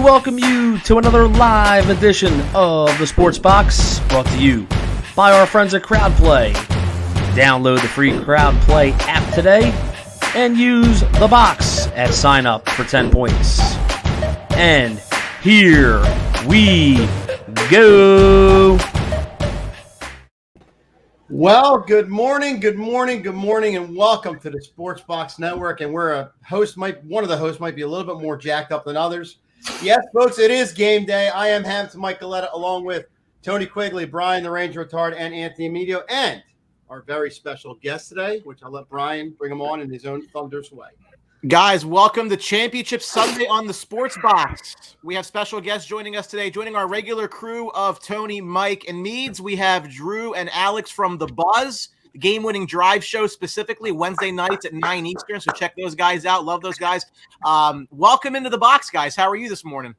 welcome you to another live edition of the Sports Box, brought to you by our friends at CrowdPlay. Download the free CrowdPlay app today and use the box at sign up for 10 points. And here we go. Well, good morning, and welcome to the Sports Box Network. And one of the hosts might be a little bit more jacked up than others. Yes, folks, it is game day. I am Hampton Mike Galetta, along with Tony Quigley, Brian the Ranger Retard, and Anthony Emilio, and our very special guest today, which I'll let Brian bring him on in his own thunderous way. Guys, welcome to Championship Sunday on the Sports Box. We have special guests joining us today. Joining our regular crew of Tony, Mike, and Meads, we have Drew and Alex from The Buzz, the game-winning drive show, specifically Wednesday nights at 9 Eastern. So check those guys out. Love those guys. Welcome into the box, guys. How are you this morning?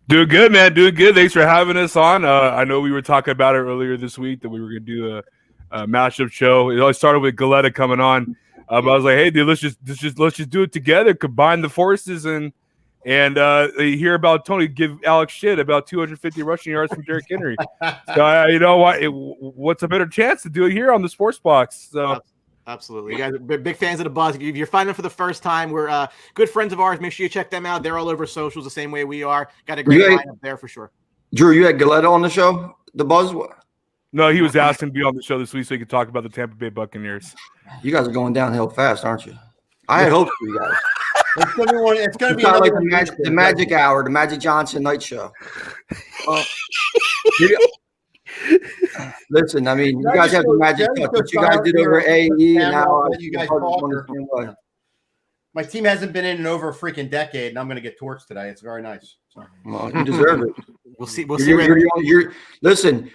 Doing good, man. Doing good. Thanks for having us on. I know we were talking about it earlier this week that we were going to do a matchup show. It always started with Galetta coming on. I was like, hey, dude, let's just do it together, combine the forces, and hear about Tony give Alex shit about 250 rushing yards from Derrick Henry. So you know what? What's a better chance to do it here on the Sports Box? So. Absolutely. You guys are big fans of The Buzz. If you're finding them for the first time, we're good friends of ours. Make sure you check them out. They're all over socials the same way we are. Got a great lineup there for sure. Drew, you had Galetta on the show, The Buzz? No, he was asking to be on the show this week so he could talk about the Tampa Bay Buccaneers. You guys are going downhill fast, aren't you? I had hopes for you guys. It's going to be like the Magic Hour, the Magic Johnson night show. Listen, I mean, you guys have the magic touch. What you guys did over AE, and now you guys my team hasn't been in over a freaking decade, and I'm going to get torched today. It's very nice. So. Well, you deserve it. We'll see. Listen.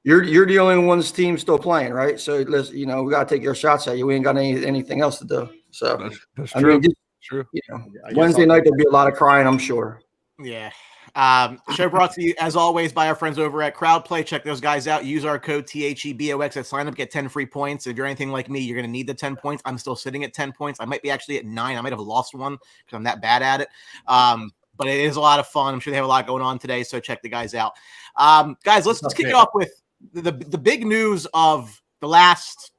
You're the only one's team still playing, right? So listen, we got to take your shots at you. We ain't got anything else to do. So that's true. True. Wednesday night there'll be a lot of crying, I'm sure. Yeah. Show brought to you as always by our friends over at CrowdPlay. Check those guys out. Use our code THEBOX at sign up. Get 10 free points. If you're anything like me, you're going to need the 10 points. I'm still sitting at 10 points. I might be actually at 9. I might have lost one because I'm that bad at it. But it is a lot of fun. I'm sure they have a lot going on today. So check the guys out. Guys, let's kick it off with the big news of the last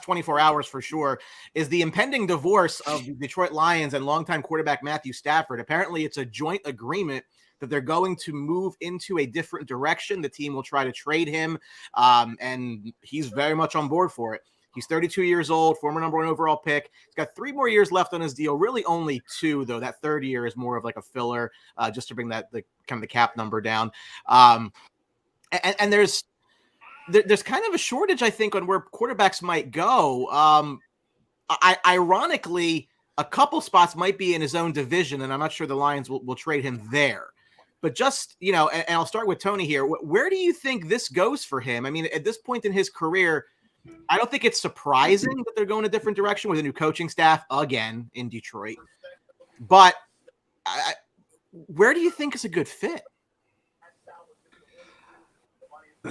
24 hours for sure is the impending divorce of the Detroit Lions and longtime quarterback Matthew Stafford. Apparently it's a joint agreement that they're going to move into a different direction. The team will try to trade him, and he's very much on board for it. He's 32 years old, former number 1 overall pick. He's got 3 more years left on his deal. Really only 2, though. That third year is more of like a filler, just to bring the cap number down. And there's kind of a shortage, I think, on where quarterbacks might go. Ironically, a couple spots might be in his own division, and I'm not sure the Lions will trade him there. But just, and I'll start with Tony here. Where do you think this goes for him? I mean, at this point in his career, I don't think it's surprising that they're going a different direction with a new coaching staff again in Detroit. But where do you think is a good fit?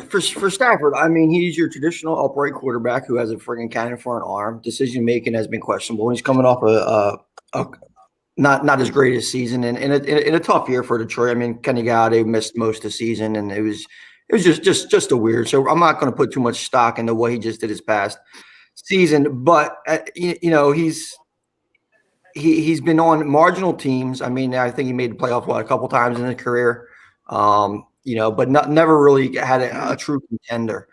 For Stafford, I mean, he's your traditional upright quarterback who has a friggin' cannon for an arm. Decision making has been questionable. He's coming off a not as great a season and in a tough year for Detroit. I mean, Kenny Galladay missed most of the season, and it was just a weird. So I'm not going to put too much stock into what he just did his past season, but he's been on marginal teams. I mean, I think he made the playoff a couple times in his career. But never really had a true contender.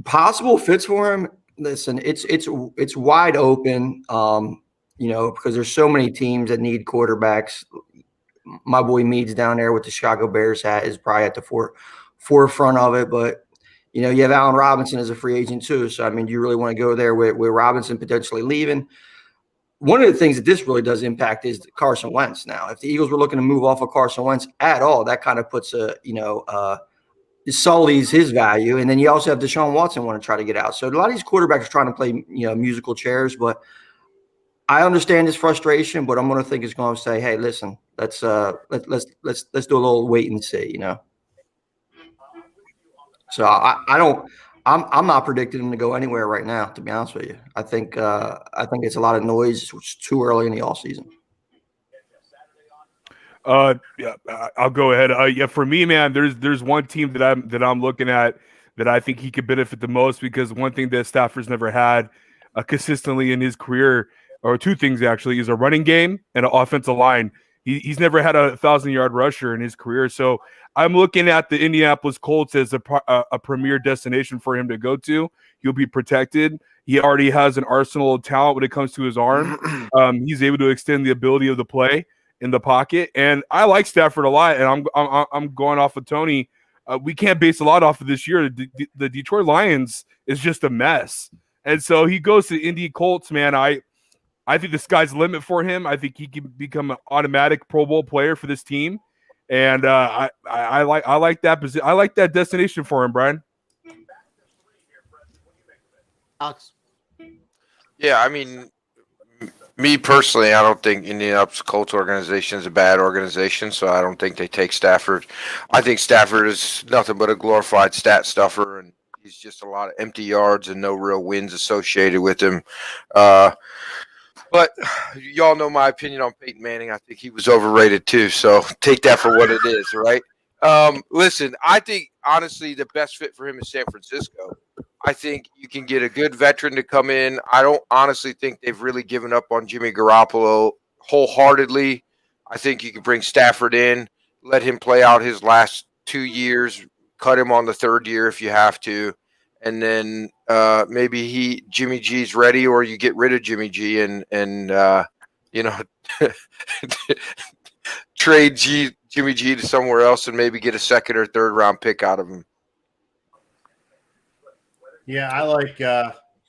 Possible fits for him. Listen, it's wide open. Because there's so many teams that need quarterbacks. My boy Meads down there with the Chicago Bears hat is probably at the forefront of it. But you have Allen Robinson as a free agent too. So I mean, do you really want to go there with Robinson potentially leaving? One of the things that this really does impact is Carson Wentz. Now, if the Eagles were looking to move off of Carson Wentz at all, that kind of puts sullies his value. And then you also have Deshaun Watson want to try to get out. So a lot of these quarterbacks are trying to play, musical chairs. But I understand his frustration. But I'm going to think it's going to say, hey, listen, let's do a little wait and see. So I'm not predicting him to go anywhere right now, to be honest with you. I think it's a lot of noise. It's too early in the offseason. Yeah, I'll go ahead. Yeah, for me, man, there's one team that I'm looking at that I think he could benefit the most, because one thing that Stafford's never had consistently in his career, or two things actually, is a running game and an offensive line. He's never had a 1,000-yard rusher in his career, so I'm looking at the Indianapolis Colts as a premier destination for him to go to. He'll be protected. He already has an arsenal of talent when it comes to his arm. He's able to extend the ability of the play in the pocket, and I like Stafford a lot. And I'm going off of Tony. We can't base a lot off of this year. The Detroit Lions is just a mess, and so he goes to the Indy Colts. Man, I think the sky's the limit for him. I think he can become an automatic Pro Bowl player for this team, and I like that position. I like that destination for him, Brian. Alex. Yeah, I mean, me personally, I don't think Indianapolis Colts organization is a bad organization, so I don't think they take Stafford. I think Stafford is nothing but a glorified stat stuffer, and he's just a lot of empty yards and no real wins associated with him. But y'all know my opinion on Peyton Manning. I think he was overrated too, so take that for what it is, right? Listen, I think, honestly, the best fit for him is San Francisco. I think you can get a good veteran to come in. I don't honestly think they've really given up on Jimmy Garoppolo wholeheartedly. I think you can bring Stafford in, let him play out his last 2 years, cut him on the third year if you have to, and then maybe Jimmy G's ready, or you get rid of Jimmy G and trade Jimmy G to somewhere else and maybe get a second or third round pick out of him. Yeah,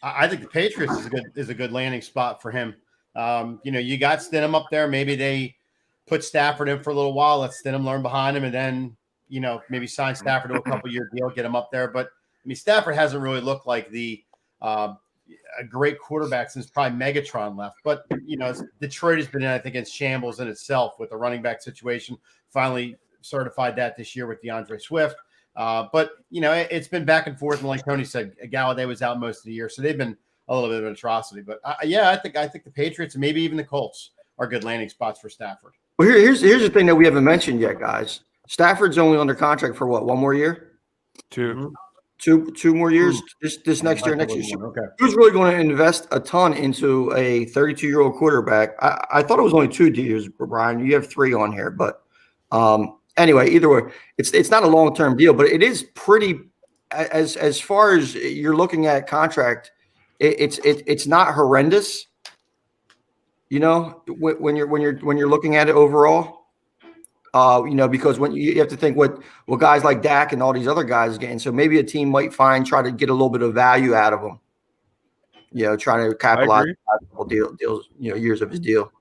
I think the Patriots is a good landing spot for him. You got Stidham up there. Maybe they put Stafford in for a little while, let Stidham learn behind him, and then maybe sign Stafford to a couple-year deal, get him up there. But I mean, Stafford hasn't really looked like a great quarterback since probably Megatron left. But Detroit has been in, I think, in shambles in itself with the running back situation. Finally certified that this year with DeAndre Swift. But it's been back and forth, and like Tony said, Galladay was out most of the year, so they've been a little bit of an atrocity. But I think the Patriots and maybe even the Colts are good landing spots for Stafford. Well, here's the thing that we haven't mentioned yet, guys. Stafford's only under contract for what, one more year? Two more years. This next year, next year. Okay. Who's really going to invest a ton into a 32-year-old quarterback? I thought it was only 2 years, Brian. You have 3 on here, but anyway, either way, it's not a long-term deal, but it is pretty. As far as you're looking at contract, it's not horrendous. When you're looking at it overall. Because when you have to think what guys like Dak and all these other guys are getting. So maybe a team might try to get a little bit of value out of them. Trying to capitalize on deals, years of his deal.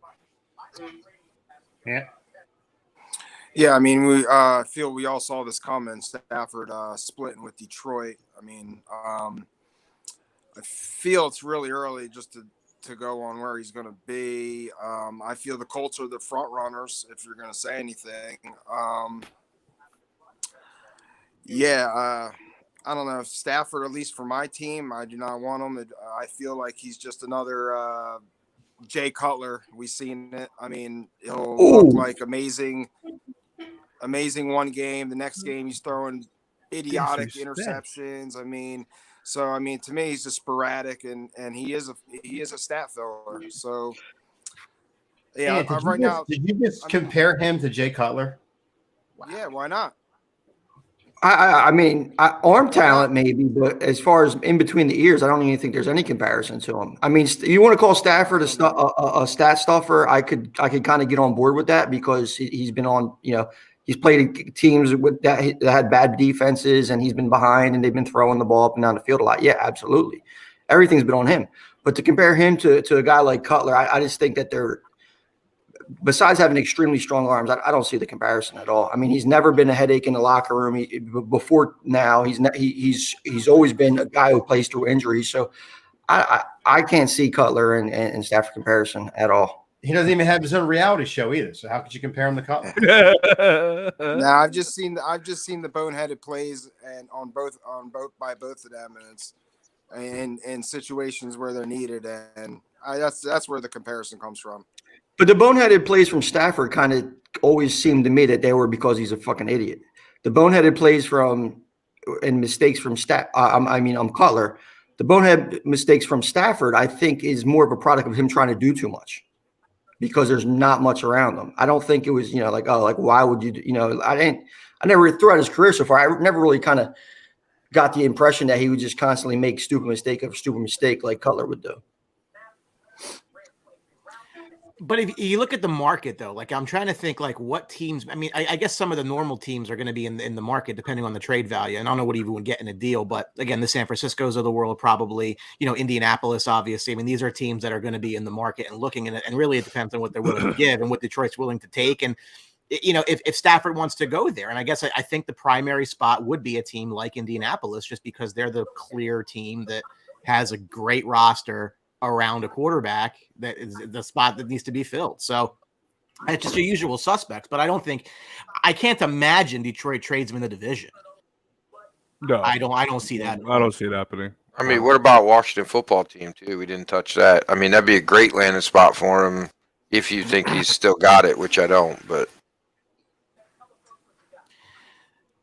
Yeah. Yeah, I mean, we feel we all saw this comment, Stafford splitting with Detroit. I mean, I feel it's really early just to go on where he's going to be. I feel the Colts are the front runners, if you're going to say anything. I don't know. Stafford, at least for my team, I do not want him. I feel like he's just another Jay Cutler. We've seen it. I mean, he'll look like amazing one game. The next game, he's throwing idiotic interceptions. To me, he's just sporadic, and he is a stat filler. So, yeah, did you just compare him to Jay Cutler? Wow. Yeah, why not? I mean, arm talent maybe, but as far as in between the ears, I don't even think there's any comparison to him. I mean, you want to call Stafford a stat stuffer? I could kind of get on board with that because he's been on, he's played teams that had bad defenses, and he's been behind, and they've been throwing the ball up and down the field a lot. Yeah, absolutely. Everything's been on him. But to compare him to a guy like Cutler, I just think that they're – besides having extremely strong arms, I don't see the comparison at all. I mean, he's never been a headache in the locker room. Before now, he's always been a guy who plays through injuries. So I can't see Cutler and Stafford comparison at all. He doesn't even have his own reality show either. So how could you compare him to Cutler? No, I've just seen the boneheaded plays and on both by both of them, and it's in situations where they're needed, and that's where the comparison comes from. But the boneheaded plays from Stafford kind of always seemed to me that they were because he's a fucking idiot. The boneheaded plays from and mistakes from Cutler. The bonehead mistakes from Stafford, I think, is more of a product of him trying to do too much because there's not much around them. I don't think it was, why would you, I never throughout his career so far, I never really kind of got the impression that he would just constantly make stupid mistake after stupid mistake like Cutler would do. But if you look at the market, though, like I'm trying to think like what teams, I mean, I guess some of the normal teams are going to be in the market depending on the trade value. And I don't know what even would get in a deal. But again, the San Franciscos of the world, probably, Indianapolis, obviously. I mean, these are teams that are going to be in the market and looking at it. And really, it depends on what they're willing to give and what Detroit's willing to take. And, if Stafford wants to go there, and I guess I think the primary spot would be a team like Indianapolis, just because they're the clear team that has a great roster around a quarterback that is the spot that needs to be filled. So it's just your usual suspects, but I can't imagine Detroit trades him in the division. No, I don't see that. I don't see it happening. I mean, what about Washington football team too? We didn't touch that. I mean, that'd be a great landing spot for him if you think he's still got it, which I don't, but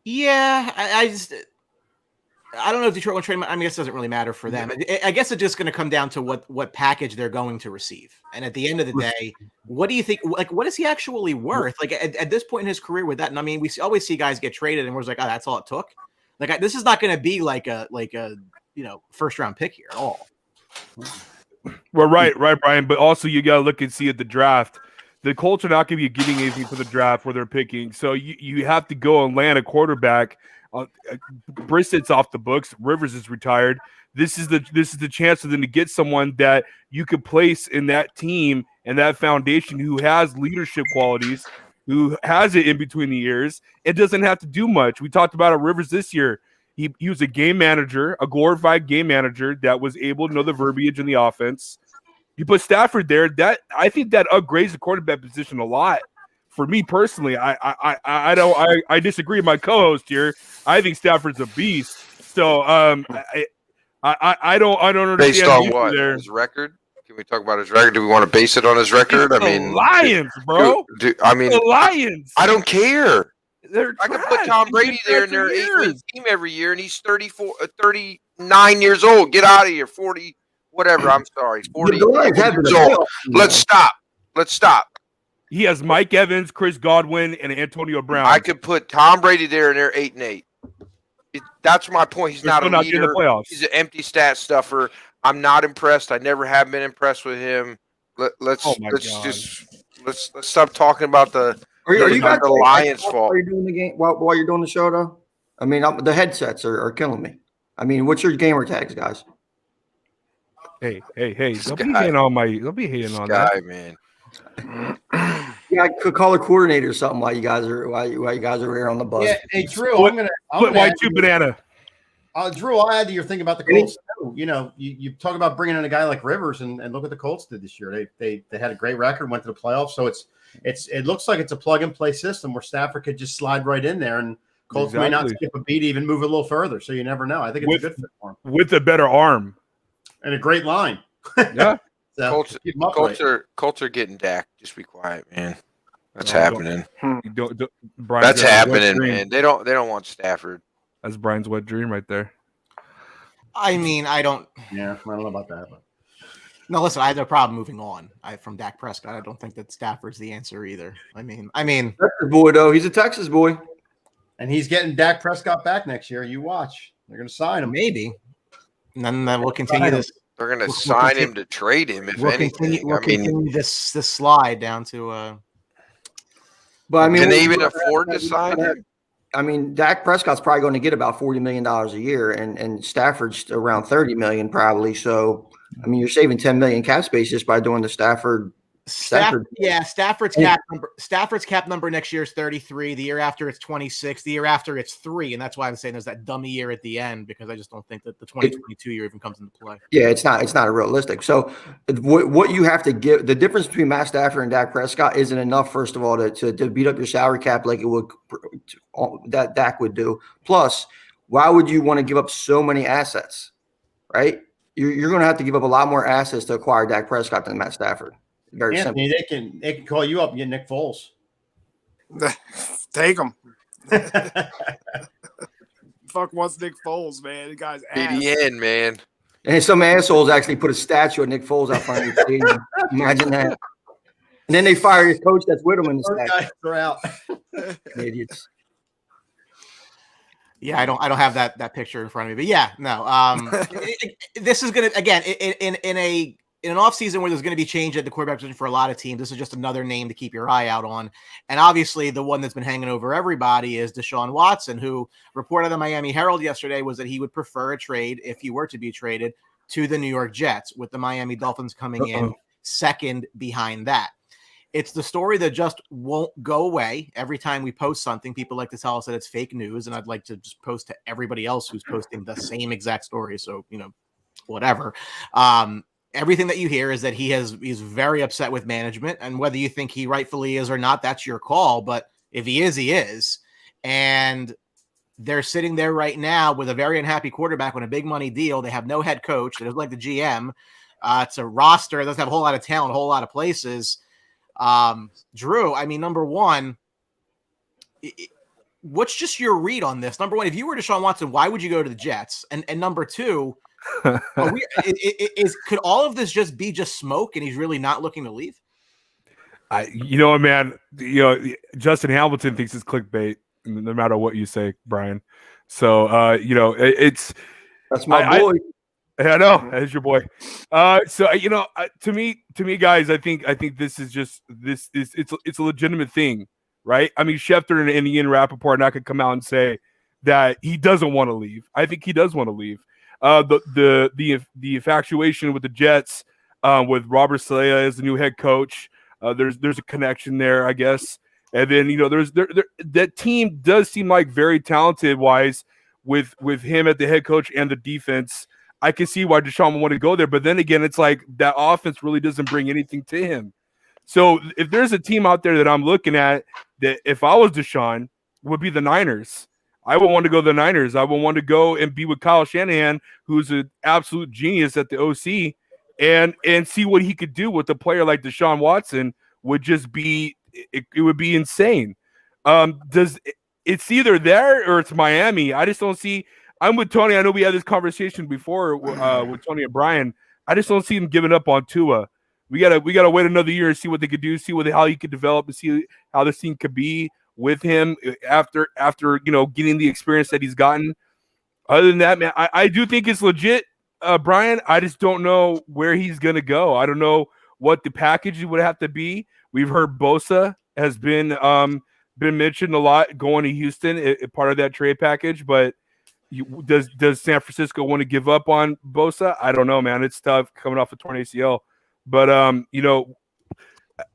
yeah, I don't know if Detroit will trade him. I mean, it doesn't really matter for them. I guess it's just going to come down to what package they're going to receive. And at the end of the day, what do you think? Like, what is he actually worth? Like at this point in his career with that, and I mean, we always see guys get traded, and we're just like, oh, that's all it took. Like, this is not going to be like a first round pick here at all. Well, right, Brian. But also, you got to look and see at the draft. The Colts are not going to be getting anything for the draft where they're picking. So you have to go and land a quarterback. Brissett's off the books. Rivers is retired. This is the chance for them to get someone that you could place in that team and that foundation who has leadership qualities, who has it in between the ears. It doesn't have to do much. We talked about Rivers this year. He was a game manager, a glorified game manager that was able to know the verbiage in the offense. You put Stafford there. I think that upgrades the quarterback position a lot. For me personally, I disagree with my co-host here. I think Stafford's a beast. So I don't understand. Based on what? His record? Can we talk about his record? Do we want to base it on his record? I mean, Lions, bro. The Lions. I don't care. I can put Tom Brady there in their 8-win team every year, and he's 39 years old. Get out of here, 40, whatever. I'm sorry, 40 years old. Let's stop. He has Mike Evans, Chris Godwin, and Antonio Brown. I could put Tom Brady there, and they're 8-8. That's my point. He's not a leader. He's an empty stat stuffer. I'm not impressed. I never have been impressed with him. Let's stop talking about the Lions' fault. Are you doing the game while you're doing the show, though? I mean, the headsets are killing me. I mean, what's your gamer tags, guys? Hey! Don't be hating on that, man. Yeah, I could call a coordinator or something while you guys are here on the bus. Yeah, hey Drew, why two banana? Drew, I'll add to your thing about the Colts. You talk about bringing in a guy like Rivers, and look what the Colts did this year. They had a great record, went to the playoffs. So it looks like it's a plug and play system where Stafford could just slide right in there, and Colts may not skip a beat, even move a little further. So you never know. I think it's a good fit for him with a better arm and a great line. Yeah. So Colts are getting Dak. Just be quiet, man. That's happening. That's happening, man. They don't want Stafford. That's Brian's wet dream right there. I mean, I don't. Yeah, I don't know about that. But. No, listen, I have no problem moving on. From Dak Prescott, I don't think that Stafford's the answer either. I mean, Texas boy though. He's a Texas boy, and he's getting Dak Prescott back next year. You watch. They're going to sign him. Maybe. And then we'll continue this. They're going to sign him to trade him, if anything. We'll continue this slide down to But I mean, can they even afford to sign him? I mean, Dak Prescott's probably going to get about $40 million a year, and Stafford's around $30 million probably. So, I mean, you're saving $10 million cap space just by doing the Stafford. Stafford's cap number next year is 33. The year after it's 26. The year after it's 3, and that's why I'm saying there's that dummy year at the end, because I just don't think that the 2022 year even comes into play. Yeah, it's not realistic. So what you have to give, the difference between Matt Stafford and Dak Prescott isn't enough. First of all, to beat up your salary cap like it would that Dak would do. Plus, why would you want to give up so many assets? Right? You're going to have to give up a lot more assets to acquire Dak Prescott than Matt Stafford. Very simple. Anthony, they can call you up and get Nick Foles. Take him. Fuck wants Nick Foles, man. The guy's ass. BDN, man. And some assholes actually put a statue of Nick Foles out front of the stadium. Imagine that. And then they fire his coach that's with him in the statue. They're out. Idiots. Yeah, I don't have that picture in front of me, but yeah, no. This is gonna again in an offseason where there's going to be change at the quarterback position for a lot of teams. This is just another name to keep your eye out on, and obviously the one that's been hanging over everybody is Deshaun Watson, who reported on the Miami Herald yesterday was that he would prefer a trade if he were to be traded to the New York Jets, with the Miami Dolphins coming in second behind that. It's the story that just won't go away. Every time we post something, people like to tell us that it's fake news, and I'd like to just post to everybody else who's posting the same exact story. So, whatever. Everything that you hear is that he's very upset with management, and whether you think he rightfully is or not, that's your call. But if he is, he is. And they're sitting there right now with a very unhappy quarterback on a big money deal. They have no head coach. They don't like the GM. It's a roster. It doesn't have a whole lot of talent, a whole lot of places. Drew, I mean, number one, what's just your read on this? Number one, if you were Deshaun Watson, why would you go to the Jets? And number two, could all of this just be smoke and he's really not looking to leave? Man, Justin Hamilton thinks it's clickbait no matter what you say, Brian. So, it's that's my boy. I know, that's your boy. To me, guys, I think this is just it's a legitimate thing, right? I mean, Schefter and Ian Rappaport not gonna come out and say that he doesn't want to leave. I think he does want to leave. The infatuation with the Jets, with Robert Saleh as the new head coach, there's a connection there, I guess. And then that team does seem like very talented wise with him at the head coach and the defense. I can see why Deshaun would want to go there, but then again, it's like that offense really doesn't bring anything to him. So if there's a team out there that I'm looking at that if I was Deshaun, would be the Niners. I would want to go to the Niners. I would want to go and be with Kyle Shanahan, who's an absolute genius at the OC, and see what he could do with a player like Deshaun Watson. Would just be it would be insane. It's either there or it's Miami. I just don't see. I'm with Tony. I know we had this conversation before with Tony and Brian. I just don't see him giving up on Tua. We gotta wait another year and see what they could do, see how he could develop, and see how this team could be with him after getting the experience that he's gotten. Other than that, man, I do think it's legit, Brian. I just don't know where he's gonna go. I don't know what the package would have to be. We've heard Bosa has been mentioned a lot going to Houston, part of that trade package, but. Does San Francisco want to give up on Bosa? I don't know, man. It's tough coming off a torn ACL, but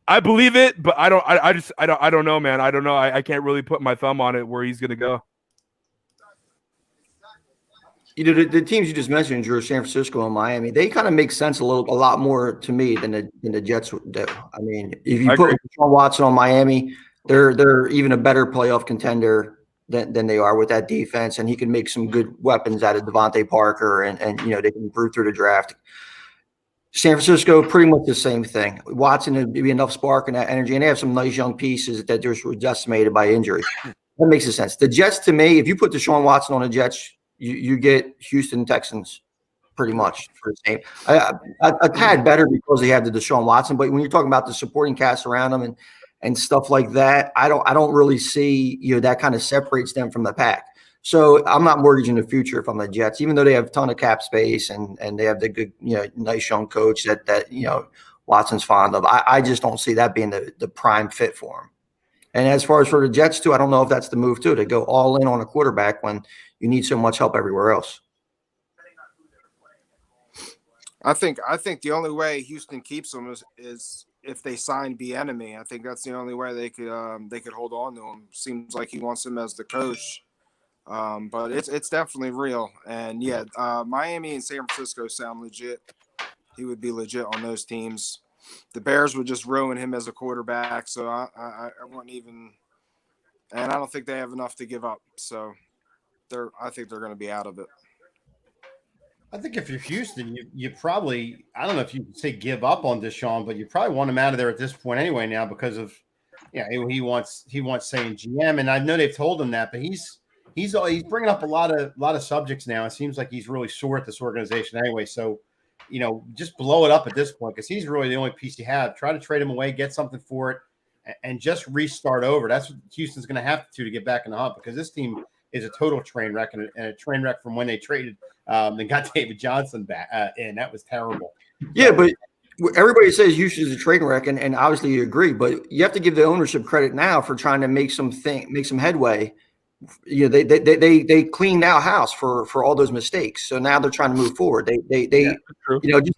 I believe it, but I don't know, man. I don't know. I can't really put my thumb on it where he's going to go. The teams you just mentioned, Drew, San Francisco and Miami, they kind of make sense a lot more to me than the Jets do. I mean, if you put Deshaun Watson on Miami, they're even a better playoff contender than they are with that defense, and he can make some good weapons out of Devontae Parker, and they can improve through the draft. San Francisco, pretty much the same thing. Watson would be enough spark and that energy, and they have some nice young pieces that just were decimated by injury. That makes sense. The Jets, to me, if you put Deshaun Watson on the Jets, you get Houston Texans pretty much for the same. A tad better because they have the Deshaun Watson, but when you're talking about the supporting cast around them and stuff like that, I don't really see that kind of separates them from the pack. So I'm not mortgaging the future if I'm the Jets, even though they have a ton of cap space and they have the good nice young coach that Watson's fond of. I just don't see that being the prime fit for him. And as far as for the Jets too, I don't know if that's the move too, to go all in on a quarterback when you need so much help everywhere else. I think the only way Houston keeps him is if they sign Bieniemy. I think that's the only way they could hold on to him. Seems like he wants him as the coach, but it's definitely real. And yeah, Miami and San Francisco sound legit. He would be legit on those teams. The Bears would just ruin him as a quarterback, so I wouldn't even. And I don't think they have enough to give up. So I think they're going to be out of it. I think if you're Houston, you probably, I don't know if you can say give up on Deshaun, but you probably want him out of there at this point anyway now because of, he wants saying GM, and I know they've told him that, but he's bringing up a lot of subjects now. It seems like he's really sore at this organization anyway. So, just blow it up at this point because he's really the only piece you have. Try to trade him away, get something for it, and just restart over. That's what Houston's going to have to get back in the hunt because this team is a total train wreck and a train wreck from when they traded and got David Johnson back in. That was terrible. Yeah, but everybody says Houston's a train wreck, and obviously you agree. But you have to give the ownership credit now for trying to make some headway. They cleaned out house for all those mistakes. So now they're trying to move forward. They just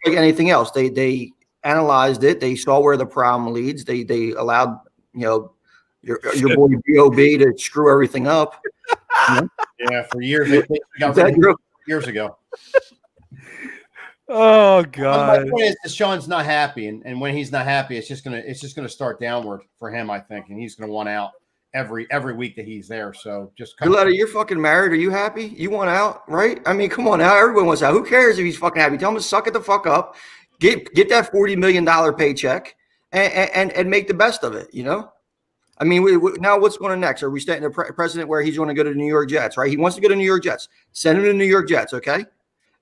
like anything else, they analyzed it. They saw where the problem leads. They allowed your boy B.O.B. to screw everything up. Yeah, for years. Years ago. Oh God! My point is, Deshaun's not happy, and when he's not happy, it's just gonna start downward for him, I think, and he's gonna want out every week that he's there. So just you're fucking married. Are you happy? You want out, right? I mean, come on now. Everyone wants out. Who cares if he's fucking happy? Tell him to suck it the fuck up. Get that $40 million paycheck and make the best of it. I mean, now what's going on next? Are we setting a precedent where he's going to go to the New York Jets, right? He wants to go to New York Jets. Send him to the New York Jets, okay?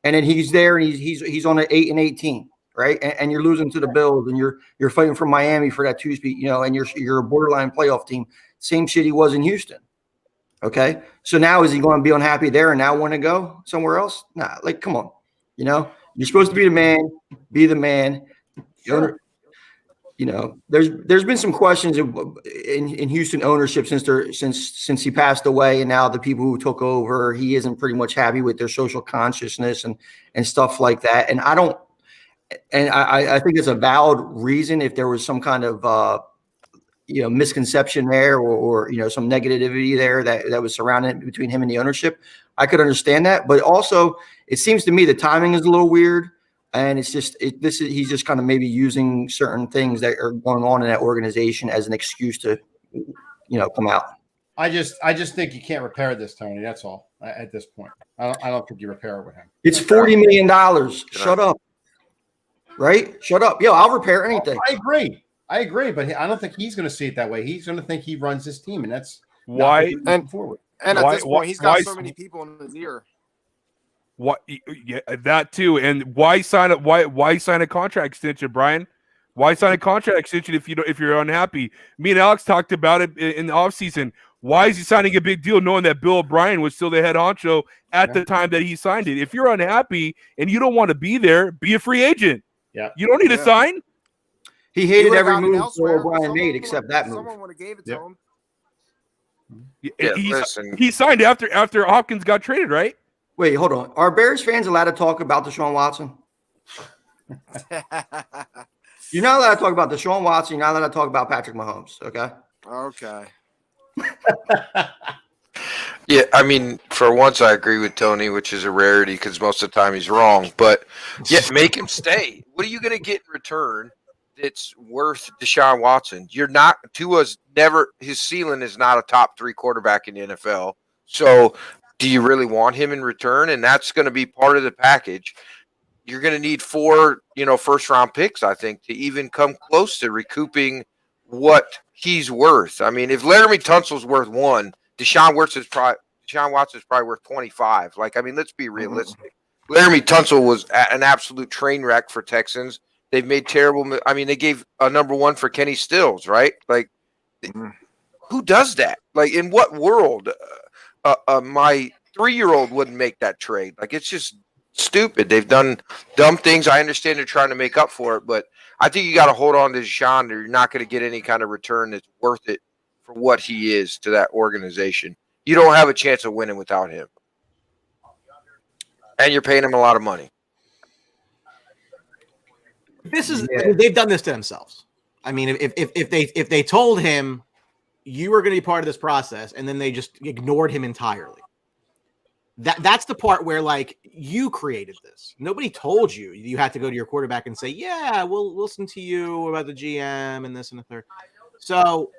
And then he's there and he's on an 8-18, right? And you're losing to the Bills and you're fighting for Miami for that 2-speed, and you're a borderline playoff team. Same shit he was in Houston. Okay. So now is he going to be unhappy there and now want to go somewhere else? Nah, come on. You're supposed to be the man, be the man. Sure. There's been some questions in Houston ownership since he passed away, and now the people who took over, he isn't pretty much happy with their social consciousness and stuff like that. And I think it's a valid reason if there was some kind of misconception there or some negativity there that was surrounding between him and the ownership. I could understand that, but also it seems to me the timing is a little weird. And it's just he's just kind of maybe using certain things that are going on in that organization as an excuse to, come out. I just think you can't repair this, Tony. That's all. At this point, I don't think you repair it with him. It's $40 million. Shut up. Right? Shut up. Yo, I'll repair anything. I agree, but I don't think he's going to see it that way. He's going to think he runs his team, and that's why. Forward. And at this point, he's got so many people in his ear. What? Yeah, that too. And why sign up? Why sign a contract extension, Brian? Why sign a contract extension if you're unhappy? Me and Alex talked about it in the offseason. Why is he signing a big deal knowing that Bill O'Brien was still the head honcho at the time that he signed it? If you're unhappy and you don't want to be there, be a free agent. Yeah, you don't need to sign. He hated every move Bill O'Brien made except that move. Someone would have gave it to him. Yeah, he signed after Hopkins got traded, right? Wait, hold on. Are Bears fans allowed to talk about Deshaun Watson? You're not allowed to talk about Deshaun Watson. You're not allowed to talk about Patrick Mahomes, okay? Okay. Yeah, I mean, for once I agree with Tony, which is a rarity because most of the time he's wrong. But, yeah, make him stay. What are you going to get in return that's worth Deshaun Watson? Tua's never – his ceiling is not a top 3 quarterback in the NFL. So – do you really want him in return? And that's going to be part of the package. You're going to need 4, first-round picks, I think, to even come close to recouping what he's worth. I mean, if Laramie Tunsil's worth 1, Deshaun Watson's probably worth 25. Let's be realistic. Laramie Tunsil was an absolute train wreck for Texans. They've made terrible – they gave a number 1 for Kenny Stills, right? Who does that? In what world – my 3-year-old wouldn't make that trade. It's just stupid. They've done dumb things. I understand they're trying to make up for it, but I think you got to hold on to Deshaun, or you're not going to get any kind of return that's worth it for what he is to that organization. You don't have a chance of winning without him. And you're paying him a lot of money. They've done this to themselves. I mean, if they told him you were going to be part of this process, and then they just ignored him entirely. That's the part where you created this. Nobody told you had to go to your quarterback and say, yeah, we'll listen to you about the GM and this and the third. So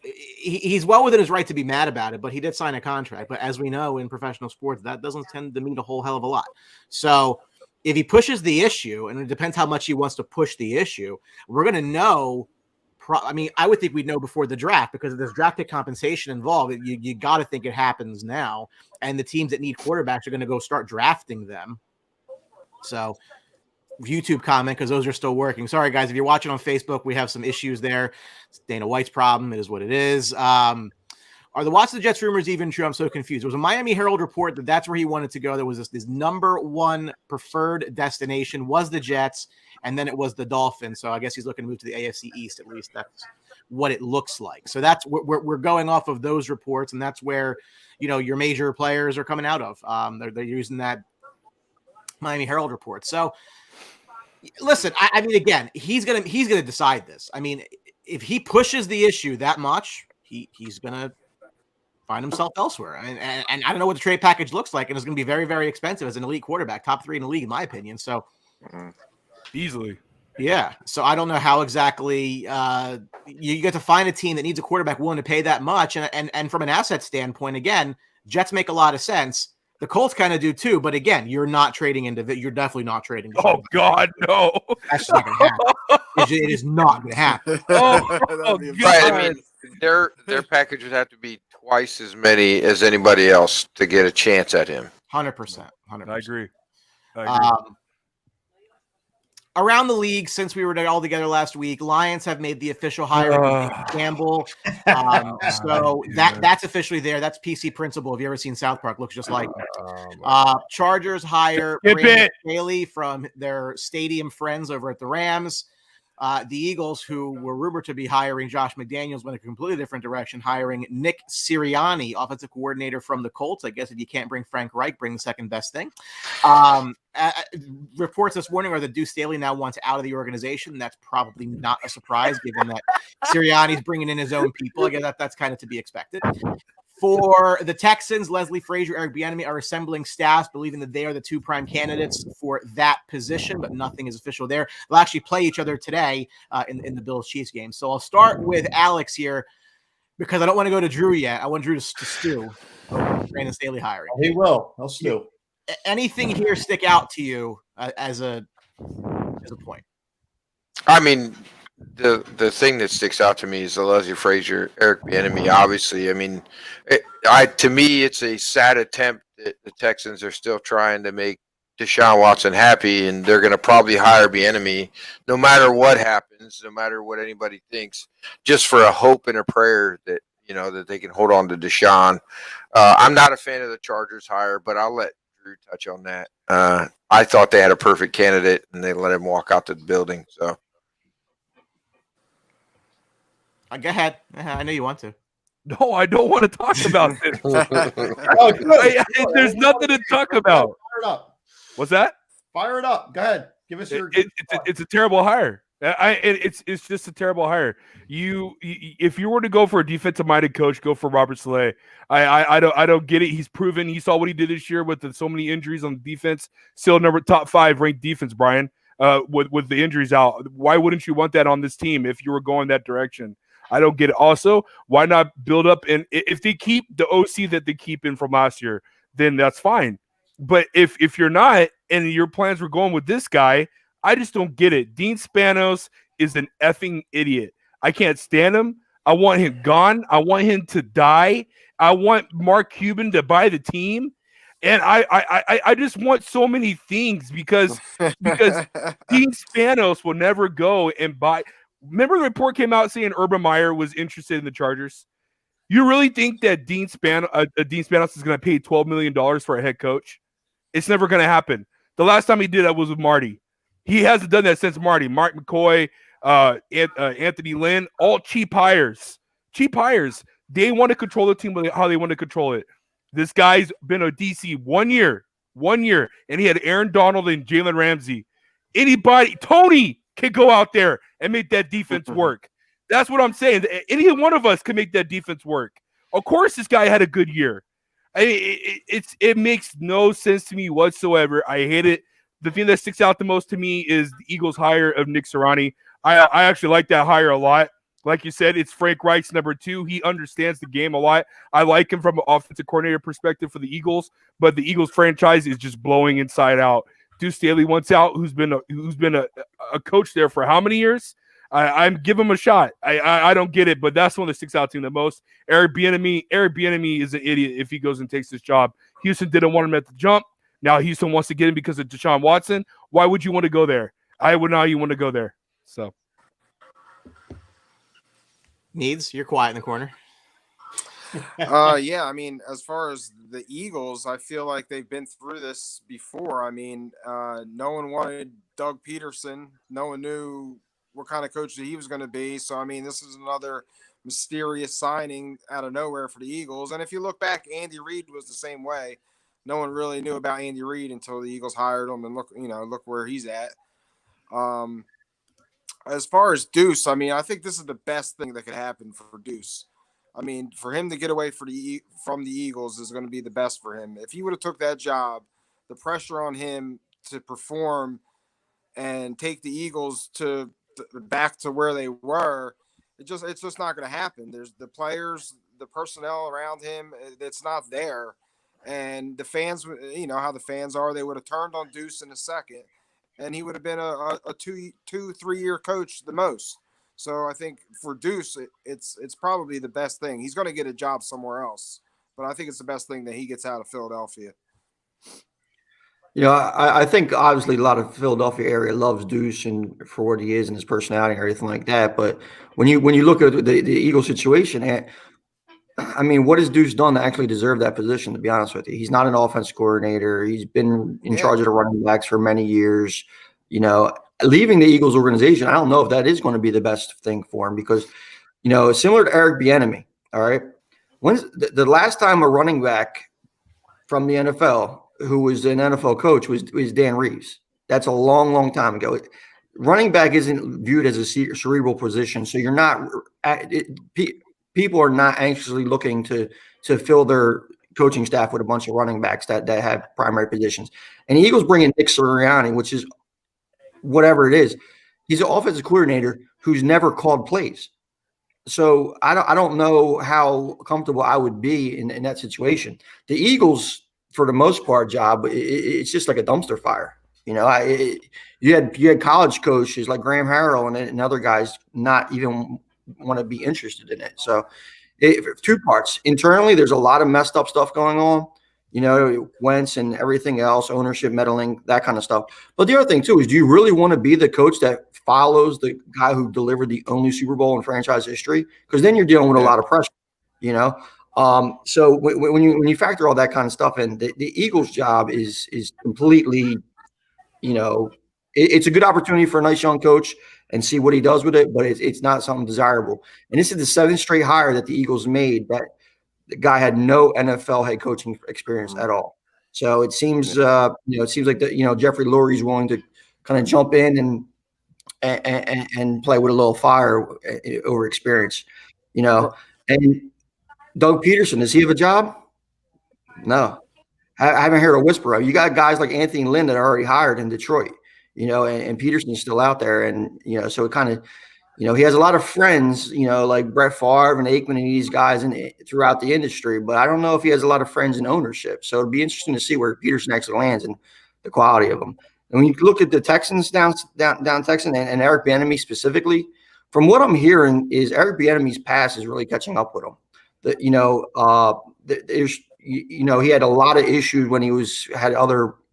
he's well within his right to be mad about it, but he did sign a contract. But as we know in professional sports, that doesn't tend to mean a whole hell of a lot. So if he pushes the issue, and it depends how much he wants to push the issue, we're going to know. I mean, I would think we'd know before the draft because if there's draft pick compensation involved. You got to think it happens now. And the teams that need quarterbacks are going to go start drafting them. So YouTube comment, because those are still working. Sorry, guys. If you're watching on Facebook, we have some issues there. It's Dana White's problem. It is what it is. Are the Watson Jets rumors even true? I'm so confused. There was a Miami Herald report that that's where he wanted to go. There was this number one preferred destination was the Jets, and then it was the Dolphins. So I guess he's looking to move to the AFC East. At least that's what it looks like. So that's we're going off of those reports, and that's where your major players are coming out of. They're using that Miami Herald report. So listen, I mean, again, he's gonna decide this. I mean, if he pushes the issue that much, he's gonna find himself elsewhere. And I don't know what the trade package looks like, and it's going to be very, very expensive as an elite quarterback, top 3 in the league, in my opinion. So easily. Yeah. So I don't know how exactly you get to find a team that needs a quarterback willing to pay that much. And from an asset standpoint, again, Jets make a lot of sense. The Colts kind of do too, but again, you're not trading you're definitely not trading. Oh God, no! That's not going to happen. It is not going to happen. Oh right. I mean, their package would have to be twice as many as anybody else to get a chance at him. 100%. I agree. Around the league, since we were all together last week, Lions have made the official hire of Dan Campbell. So that's officially there. That's PC principal. Have you ever seen South Park? Looks just like Chargers hire Brandon Staley from their stadium friends over at the Rams. The Eagles, who were rumored to be hiring Josh McDaniels, went a completely different direction, hiring Nick Sirianni, offensive coordinator from the Colts. I guess if you can't bring Frank Reich, bring the second best thing. Reports this morning are that Deuce Staley now wants out of the organization. That's probably not a surprise, given that Sirianni's bringing in his own people. I guess that's kind of to be expected. For the Texans, Leslie Frazier, Eric Bieniemy are assembling staffs, believing that they are the 2 prime candidates for that position, but nothing is official there. They'll actually play each other today in the Bills-Chiefs game. So I'll start with Alex here because I don't want to go to Drew yet. I want Drew to stew over Brandon Staley hiring. He will. He'll stew. Anything here stick out to you as a point? I mean, the thing that sticks out to me is the Leslie Frazier, Eric Bieniemy. Obviously, I mean, to me, it's a sad attempt that the Texans are still trying to make Deshaun Watson happy, and they're going to probably hire Bieniemy no matter what happens, no matter what anybody thinks, just for a hope and a prayer that that they can hold on to Deshaun. I'm not a fan of the Chargers hire, but I'll let Drew touch on that. I thought they had a perfect candidate, and they let him walk out to the building. So. Go ahead. I know you want to. No, I don't want to talk about this. There's nothing to talk about. Fire it up. What's that? Fire it up. Go ahead. Give us your. It's a terrible hire. It's just a terrible hire. If you were to go for a defensive-minded coach, go for Robert Saleh. I don't get it. He's proven. He saw what he did this year with so many injuries on the defense. Still top 5 ranked defense, Brian. With the injuries out, why wouldn't you want that on this team if you were going that direction? I don't get it. Also, why not build up? And if they keep the OC that they keep in from last year, then that's fine. But if you're not, and your plans were going with this guy, I just don't get it. Dean Spanos is an effing idiot. I can't stand him. I want him gone. I want him to die. I want Mark Cuban to buy the team. And I just want so many things because Dean Spanos will never go and buy. Remember the report came out saying Urban Meyer was interested in the Chargers? You really think that Dean Spanos is going to pay $12 million for a head coach? It's never going to happen. The last time he did that was with Marty. He hasn't done that since Marty. Mark McCoy, Anthony Lynn, all cheap hires. Cheap hires. They want to control the team how they want to control it. This guy's been a DC 1 year, and he had Aaron Donald and Jalen Ramsey. Tony can go out there and make that defense work. That's what I'm saying. Any one of us can make that defense work. Of course, this guy had a good year. It makes no sense to me whatsoever. I hate it. The thing that sticks out the most to me is the Eagles' hire of Nick Sirianni. I actually like that hire a lot. Like you said, it's Frank Reich's number 2. He understands the game a lot. I like him from an offensive coordinator perspective for the Eagles, but the Eagles franchise is just blowing inside out. Deuce Staley wants out, who's been a coach there for how many years? I'm give him a shot. I don't get it, but that's one that sticks out to me the most. Eric Bieniemy is an idiot if he goes and takes this job. Houston didn't want him at the jump. Now Houston wants to get him because of Deshaun Watson. Why would you want to go there? I would not even want to go there. So, Needs, you're quiet in the corner. Yeah, I mean, as far as the Eagles, I feel like they've been through this before. I mean, no one wanted Doug Peterson. No one knew what kind of coach he was going to be. So, I mean, this is another mysterious signing out of nowhere for the Eagles. And if you look back, Andy Reid was the same way. No one really knew about Andy Reid until the Eagles hired him, and look where he's at. As far as Deuce, I mean, I think this is the best thing that could happen for Deuce. I mean, for him to get away from the Eagles is going to be the best for him. If he would have took that job, the pressure on him to perform and take the Eagles to back to where they were, it's just not going to happen. There's the players, the personnel around him, it's not there. And the fans, you know how the fans are, they would have turned on Deuce in a second, and he would have been a 2-3 year coach the most. So I think for Deuce, it's probably the best thing. He's going to get a job somewhere else, but I think it's the best thing that he gets out of Philadelphia. You know, I think obviously a lot of Philadelphia area loves Deuce and for what he is and his personality and everything like that. But when you look at the Eagles situation, I mean, what has Deuce done to actually deserve that position, to be honest with you? He's not an offense coordinator. He's been in charge of the running backs for many years. You know, leaving the Eagles organization, I don't know if that is going to be the best thing for him because, you know, similar to Eric Bieniemy, all right? When's the last time a running back from the NFL who was an NFL coach was Dan Reeves? That's a long, long time ago. Running back isn't viewed as a cerebral position, so you're not people are not anxiously looking to fill their coaching staff with a bunch of running backs that have primary positions. And the Eagles bring in Nick Sirianni, which is whatever it is. He's an offensive coordinator who's never called plays. So I don't know how comfortable I would be in that situation. The Eagles, for the most part, job, it's just like a dumpster fire. You know, you had college coaches like Graham Harrell and other guys not even want to be interested in it. So 2 parts. Internally, there's a lot of messed up stuff going on, you know, Wentz and everything else, ownership meddling, that kind of stuff. But the other thing, too, is do you really want to be the coach that follows the guy who delivered the only Super Bowl in franchise history? Because then you're dealing with a lot of pressure, you know. So when you factor all that kind of stuff in, the Eagles' job is completely, you know, it's a good opportunity for a nice young coach and see what he does with it, but it's not something desirable. And this is the 7th straight hire that the Eagles made that the guy had no NFL head coaching experience at all. So it seems, it seems like Jeffrey Lurie's willing to kind of jump in and play with a little fire over experience, you know. And Doug Peterson, does he have a job? No, I haven't heard a whisper of. You got guys like Anthony Lynn that are already hired in Detroit. You know, and Peterson's still out there. And, you know, so it kind of, you know, he has a lot of friends, you know, like Brett Favre and Aikman and these guys throughout the industry. But I don't know if he has a lot of friends in ownership. So it'd be interesting to see where Peterson actually lands and the quality of them. And when you look at the Texans down Texan and Eric Bieniemy specifically, from what I'm hearing is Eric Bieniemy's pass is really catching up with him. He had a lot of issues when he had other –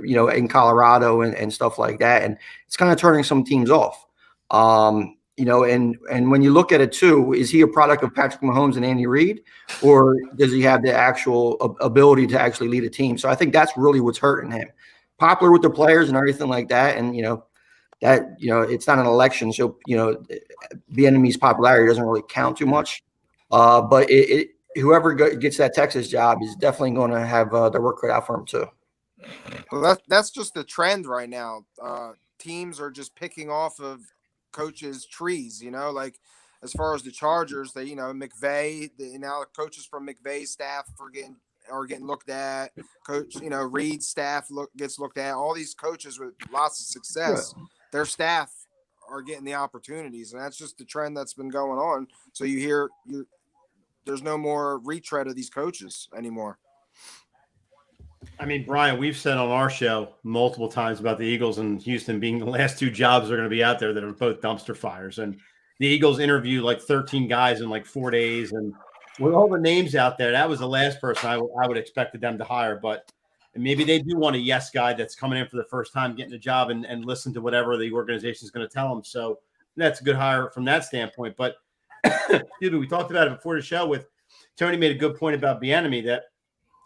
you know, in Colorado and stuff like that. And it's kind of turning some teams off. You know, and when you look at it too, is he a product of Patrick Mahomes and Andy Reid, or does he have the actual ability to actually lead a team? So I think that's really what's hurting him. Popular with the players and everything like that. And, it's not an election. So, Bieniemy's popularity doesn't really count too much. But whoever gets that Texas job is definitely going to have the work cut out for him too. Well, that's just the trend right now. Teams are just picking off of coaches' trees, you know, like as far as the Chargers, McVay, now coaches from McVay's staff are getting looked at. Coach, Reid's staff gets looked at. All these coaches with lots of success, their staff are getting the opportunities, and that's just the trend that's been going on. So there's no more retread of these coaches anymore. I mean, Brian, we've said on our show multiple times about the Eagles and Houston being the last two jobs that are going to be out there that are both dumpster fires. And the Eagles interviewed like 13 guys in like 4 days. And with all the names out there, that was the last person I would expected them to hire. But maybe they do want a yes guy that's coming in for the first time, getting a job and listen to whatever the organization is going to tell them. So that's a good hire from that standpoint. But excuse me, we talked about it before the show with Tony made a good point about Bieniemy that,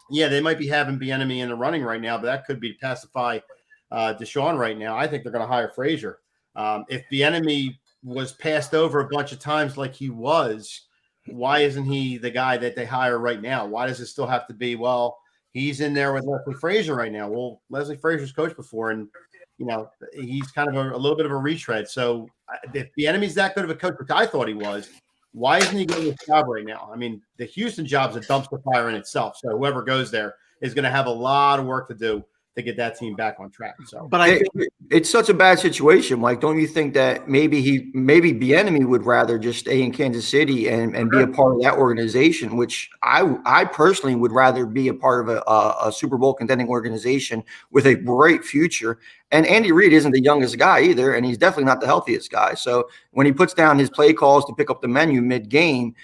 yeah, they might be having Bieniemy in the running right now, but that could be to pacify Deshaun right now. I think they're going to hire Frazier. If Bieniemy was passed over a bunch of times like he was, why isn't he the guy that they hire right now? Why does it still have to be, well, he's in there with Leslie Frazier right now? Well, Leslie Frazier's coached before, and, you know, he's kind of a little bit of a retread. So if Bieniemy's that good of a coach, which I thought he was, why isn't he getting this job right now? I mean, the Houston job's a dumpster fire in itself. So whoever goes there is going to have a lot of work to do to get that team back on track. So, but I think it's such a bad situation, Mike. Don't you think that maybe Bieniemy would rather just stay in Kansas City and be a part of that organization, which I personally would rather be a part of a Super Bowl contending organization with a great future. And Andy Reid isn't the youngest guy either, and he's definitely not the healthiest guy. So when he puts down his play calls to pick up the menu mid-game,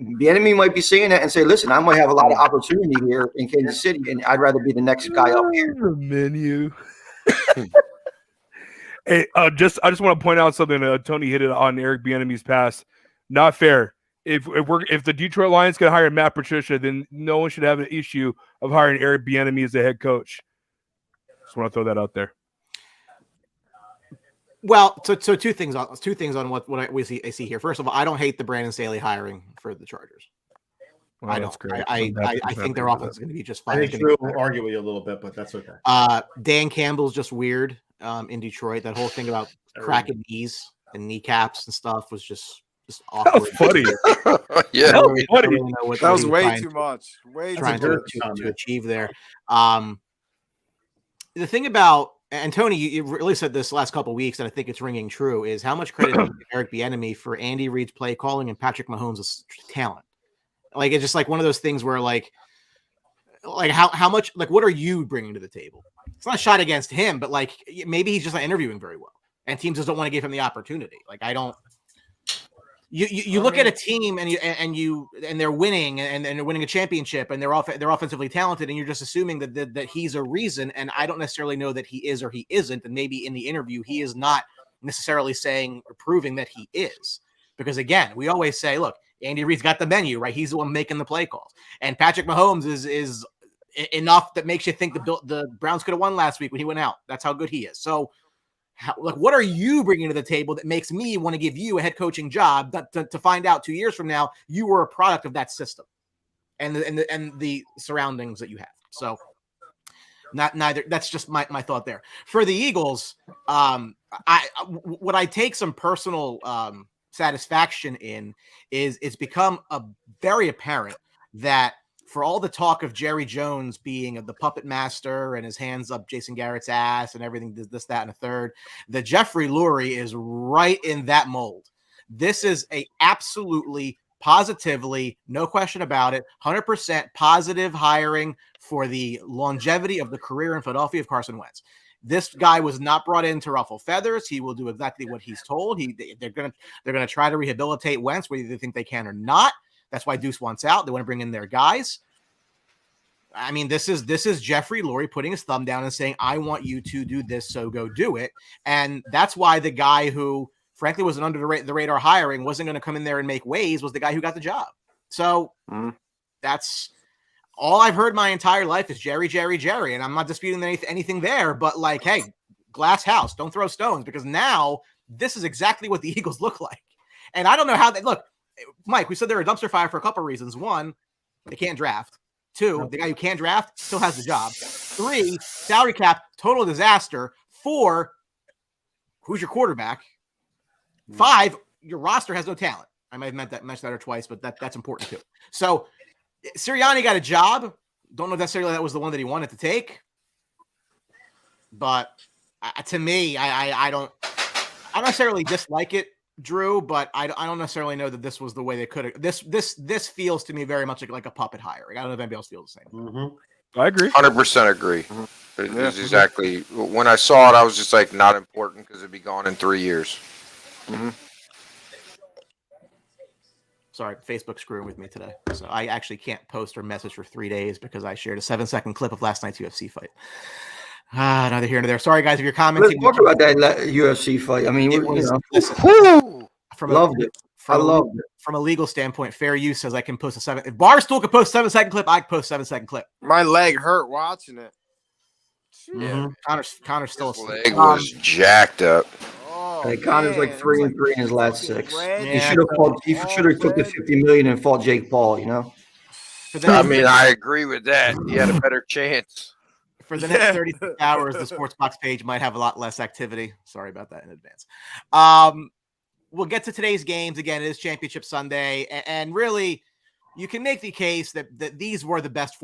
Bieniemy might be seeing that and say, listen, I might have a lot of opportunity here in Kansas City, and I'd rather be the next guy up here. Menu. Hey, I just want to point out something. Tony hit it on Eric Bieniemy's pass. Not fair. If the Detroit Lions can hire Matt Patricia, then no one should have an issue of hiring Eric Bieniemy as the head coach. Just want to throw that out there. Well, so two things on what I see here. First of all, I don't hate the Brandon Staley hiring for the Chargers. Well, I don't. Great. I think their offense is going to be just fine. I think Drew will argue with you a little bit, but that's okay. Dan Campbell's just weird in Detroit. That whole thing about cracking knees and kneecaps and stuff was just awkward. That was funny. Yeah, that was funny. That was way too much. Way trying too to achieve there. The thing about, and Tony, you really said this last couple of weeks, and I think it's ringing true, is how much credit to Eric Bieniemy for Andy Reid's play calling and Patrick Mahomes' talent. Like, it's just like one of those things where like how much, like, what are you bringing to the table? It's not a shot against him, but like maybe he's just not interviewing very well, and teams just don't want to give him the opportunity. Like, I don't. You look at a team and they're winning and they're winning a championship and they're offensively talented, and you're just assuming that he's a reason, and I don't necessarily know that he is or he isn't, and maybe in the interview he is not necessarily saying or proving that he is, because again, we always say, look, Andy Reid's got the menu, right? He's the one making the play calls, and Patrick Mahomes is enough that makes you think the Browns could have won last week when he went out. That's how good he is. So. What are you bringing to the table that makes me want to give you a head coaching job to find out 2 years from now you were a product of that system and the surroundings that you have? So neither. That's just my thought there. For the Eagles, what I take some personal satisfaction in is it's become very apparent that for all the talk of Jerry Jones being the puppet master and his hands up Jason Garrett's ass and everything, this, that, and a third, the Jeffrey Lurie is right in that mold. This is a absolutely, positively, no question about it, 100% positive hiring for the longevity of the career in Philadelphia of Carson Wentz. This guy was not brought in to ruffle feathers. He will do exactly what he's told. They're gonna try to rehabilitate Wentz, whether they think they can or not. That's why Deuce wants out. They want to bring in their guys. I mean, this is Jeffrey Lurie putting his thumb down and saying, I want you to do this, so go do it. And that's why the guy who, frankly, was an under the radar hiring, wasn't going to come in there and make waves, was the guy who got the job. So that's all I've heard my entire life is Jerry. And I'm not disputing anything there, but like, hey, glass house, don't throw stones, because now this is exactly what the Eagles look like. And I don't know how they look. Mike, we said they're a dumpster fire for a couple of reasons. One, they can't draft. Two, the guy who can't draft still has the job. Three, salary cap, total disaster. Four, who's your quarterback? Five, your roster has no talent. I might have mentioned that twice, but that's important too. So Sirianni got a job. Don't know necessarily that was the one that he wanted to take. But to me, I don't necessarily dislike it, Drew, but I don't necessarily know that this was the way they could have. This feels to me very much like a puppet hiring. I don't know if anybody else feels the same. Mm-hmm. I agree. 100% agree. It is exactly when I saw it, I was just like, not important because it'd be gone in 3 years. Sorry, Facebook's screwing with me today. So I actually can't post or message for 3 days because I shared a 7-second clip of last night's UFC fight. Neither here nor there. Sorry, guys, if you're commenting. Let's talk about that UFC fight. I mean, loved it. I loved it. From a legal standpoint, fair use says I can post if Barstool could post 7-second clip, I could post 7-second clip. My leg hurt watching it. Yeah, Connor's still asleep. His leg was jacked up. Connor's like 3-3 in his last 6. He should have took the $50 million and fought Jake Paul. You know. I mean, I agree with that. He had a better chance. For the next 36 hours, the Sports Box page might have a lot less activity. Sorry about that in advance. We'll get to today's games. Again, it is Championship Sunday, and really, you can make the case that these were the best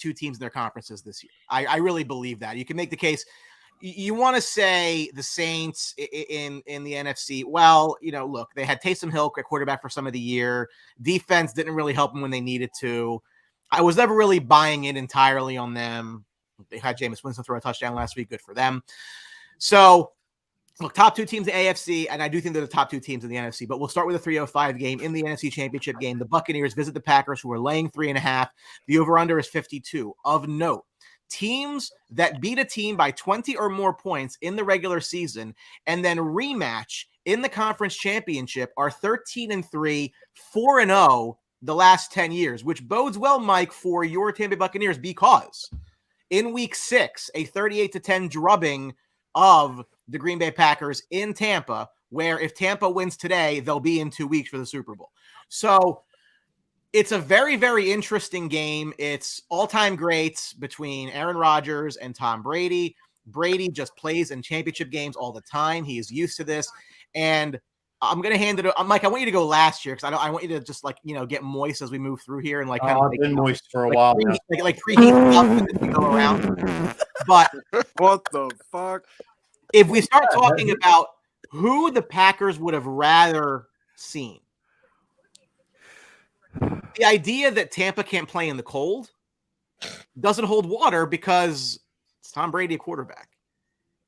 2 teams in their conferences this year. I really believe that. You can make the case. You want to say the Saints in the NFC. Well, look, they had Taysom Hill at quarterback for some of the year. Defense didn't really help them when they needed to. I was never really buying it entirely on them. They had Jameis Winston throw a touchdown last week. Good for them. So, look, top 2 teams in the AFC, and I do think they're the top 2 teams in the NFC, but we'll start with a 305 game in the NFC Championship game. The Buccaneers visit the Packers, who are laying 3.5. The over-under is 52. Of note, teams that beat a team by 20 or more points in the regular season and then rematch in the conference championship are 13-3, 4-0 the last 10 years, which bodes well, Mike, for your Tampa Bay Buccaneers, because in week 6, a 38-10 drubbing of the Green Bay Packers in Tampa, where if Tampa wins today, they'll be in 2 weeks for the Super Bowl. So it's a very, very interesting game. It's all-time greats between Aaron Rodgers and Tom Brady. Brady just plays in championship games all the time. He is used to this. And I'm going to hand it – Mike, I want you to go last year because I want you to just, get moist as we move through here. And I've been moist for a while now. Preheat as we go around. But what the fuck? If we start talking about who the Packers would have rather seen, the idea that Tampa can't play in the cold doesn't hold water because it's Tom Brady at quarterback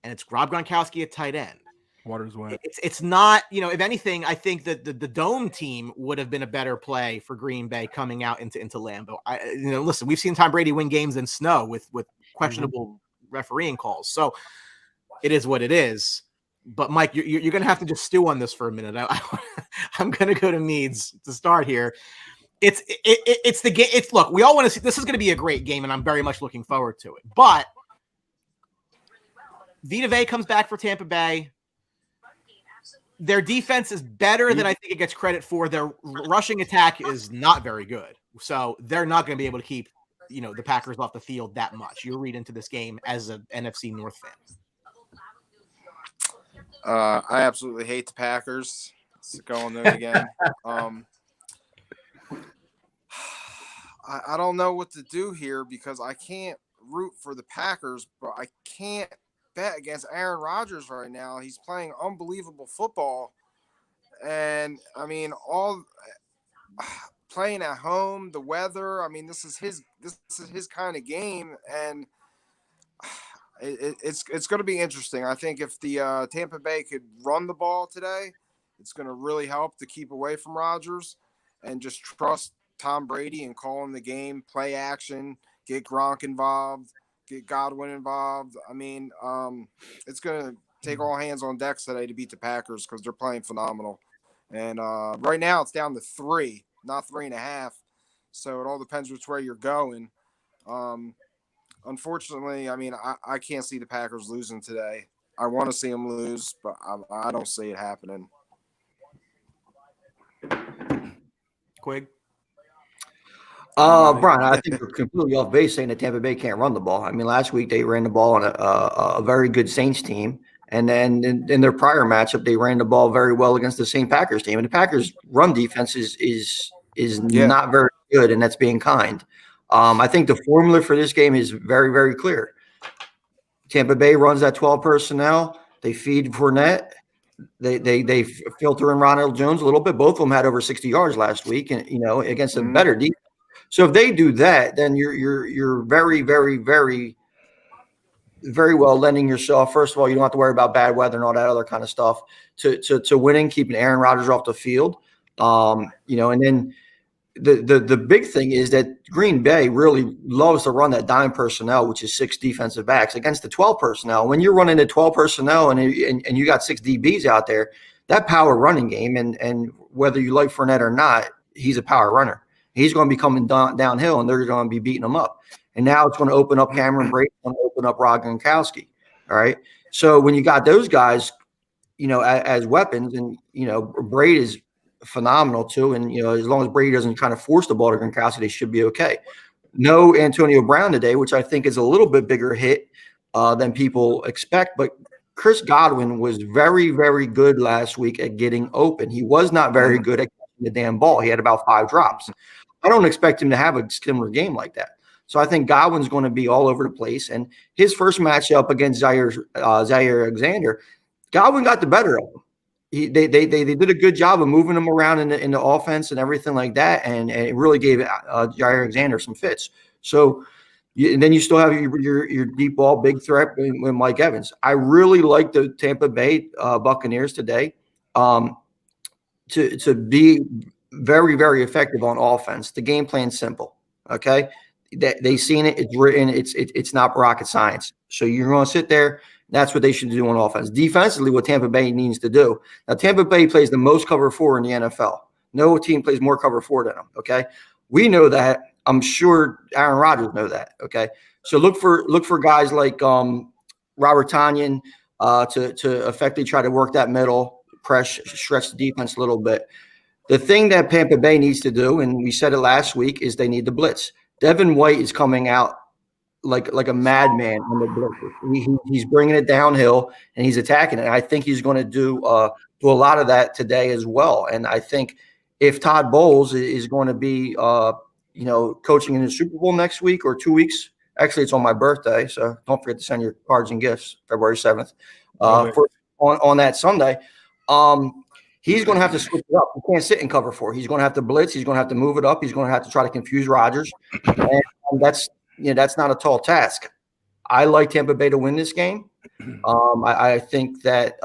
and it's Rob Gronkowski at tight end. Water's wet. It's not, if anything, I think that the dome team would have been a better play for Green Bay coming out into Lambeau. Listen, we've seen Tom Brady win games in snow with questionable refereeing calls. So it is what it is. But Mike, you're going to have to just stew on this for a minute. I'm going to go to Meads to start here. It's the game. Look, we all want to see, this is going to be a great game and I'm very much looking forward to it. But Vita Vea comes back for Tampa Bay. Their defense is better than I think it gets credit for. Their rushing attack is not very good. So they're not going to be able to keep, the Packers off the field that much. You read into this game as an NFC North fan. I absolutely hate the Packers. Let's go on there again. I don't know what to do here because I can't root for the Packers, but I can't bet against Aaron Rodgers right now. He's playing unbelievable football. And I mean, all playing at home, the weather, I mean, this is his kind of game. And it's going to be interesting. I think if the Tampa Bay could run the ball today, it's going to really help to keep away from Rodgers and just trust Tom Brady and calling the game, play action, get Gronk involved, get Godwin involved. I mean, it's going to take all hands on deck today to beat the Packers because they're playing phenomenal. And right now it's down to 3, not 3.5. So it all depends which way you're going. Unfortunately, I mean, I can't see the Packers losing today. I want to see them lose, but I don't see it happening. Quig? Brian, I think you're completely off base saying that Tampa Bay can't run the ball. I mean, last week they ran the ball on a very good Saints team. And then in their prior matchup, they ran the ball very well against the same Packers team. And the Packers' run defense is not very good, and that's being kind. I think the formula for this game is very, very clear. Tampa Bay runs that 12 personnel. They feed Fournette. They filter in Ronald Jones a little bit. Both of them had over 60 yards last week, and against a better defense. So if they do that, then you're very, very, very, very well lending yourself. First of all, you don't have to worry about bad weather and all that other kind of stuff to winning, keeping Aaron Rodgers off the field. And then the big thing is that Green Bay really loves to run that dime personnel, which is 6 defensive backs against the 12 personnel. When you're running the 12 personnel and you got 6 DBs out there, that power running game, and whether you like Fournette or not, he's a power runner. He's going to be coming downhill, and they're going to be beating him up. And now it's going to open up Cameron Brate, going to open up Rob Gronkowski. All right. So when you got those guys, as weapons, and Brate is phenomenal too, and as long as Brady doesn't kind of force the ball to Gronkowski, they should be okay. No Antonio Brown today, which I think is a little bit bigger hit than people expect, but Chris Godwin was very, very good last week at getting open. He was not very good at catching the damn ball. He had about 5 drops. I don't expect him to have a similar game like that. So I think Godwin's going to be all over the place. And his first matchup against Zaire Alexander, Godwin got the better of him. They did a good job of moving him around in the offense and everything like that, and it really gave Jair Alexander some fits. So, and then you still have your deep ball big threat with Mike Evans. I really like the Tampa Bay Buccaneers today to be very, very effective on offense. The game plan's simple. Okay, they've seen it. It's written. It's not rocket science. So you're going to sit there. That's what they should do on offense. Defensively, what Tampa Bay needs to do. Now, Tampa Bay plays the most cover 4 in the NFL. No team plays more cover 4 than them, okay? We know that. I'm sure Aaron Rodgers know that, okay? So look for guys like Robert Tonyan to effectively try to work that middle, stretch the defense a little bit. The thing that Tampa Bay needs to do, and we said it last week, is they need the blitz. Devin White is coming out like a madman on the blitz. He's bringing it downhill and he's attacking it. And I think he's going to do a lot of that today as well. And I think if Todd Bowles is going to be coaching in the Super Bowl next week or 2 weeks, actually it's on my birthday, so don't forget to send your cards and gifts February 7th on that Sunday. He's going to have to switch it up. He can't sit in cover 4. He's going to have to blitz. He's going to have to move it up. He's going to have to try to confuse Rodgers, and that's not a tall task. I like Tampa Bay to win this game. I think that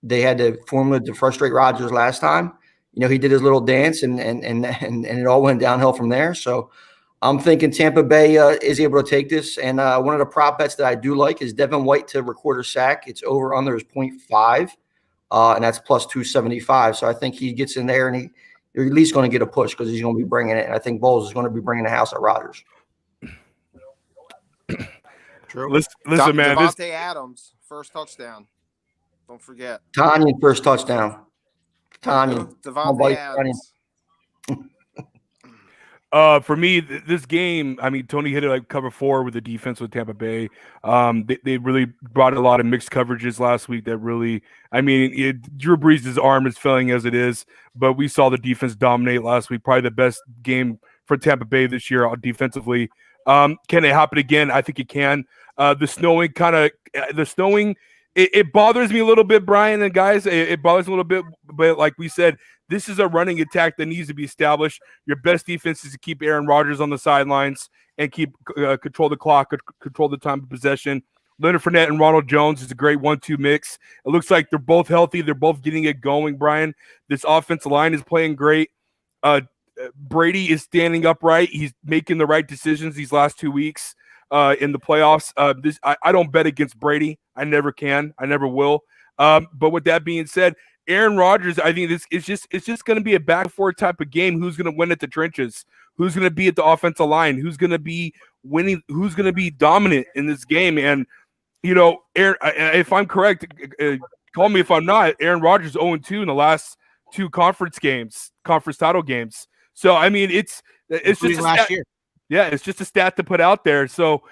they had the formula to frustrate Rodgers last time. He did his little dance, and it all went downhill from there. So I'm thinking Tampa Bay is able to take this. And one of the prop bets that I do like is Devin White to record a sack. It's over under is 0.5, and that's plus 275. So I think he gets in there, and you're at least going to get a push because he's going to be bringing it. And I think Bowles is going to be bringing the house at Rodgers. True. Listen, man. Devontae Adams, first touchdown. Don't forget. Tonyan, first touchdown. Devontae Adams. For me, this game, I mean, Tony hit it like cover 4 with the defense with Tampa Bay. They really brought a lot of mixed coverages last week that really, Drew Brees' arm is failing as it is, but we saw the defense dominate last week. Probably the best game for Tampa Bay this year defensively. Can it happen again? I think it can. The snowing, it bothers me a little bit, Brian and guys. It bothers me a little bit, but like we said, this is a running attack that needs to be established. Your best defense is to keep Aaron Rodgers on the sidelines and keep control the clock, control the time of possession. Leonard Fournette and Ronald Jones is a great 1-2 mix. It looks like they're both healthy. They're both getting it going, Brian. This offensive line is playing great. Brady is standing upright. He's making the right decisions these last 2 weeks in the playoffs. I don't bet against Brady. I never can. I never will. But with that being said, Aaron Rodgers, I think it's just going to be a back and forth type of game. Who's going to win at the trenches? Who's going to be at the offensive line? Who's going to be winning? Who's going to be dominant in this game? And Aaron, if I'm correct, call me if I'm not. Aaron Rodgers 0-2 in the last 2 conference title games. So I mean, it's just last year. Yeah, it's just a stat to put out there. So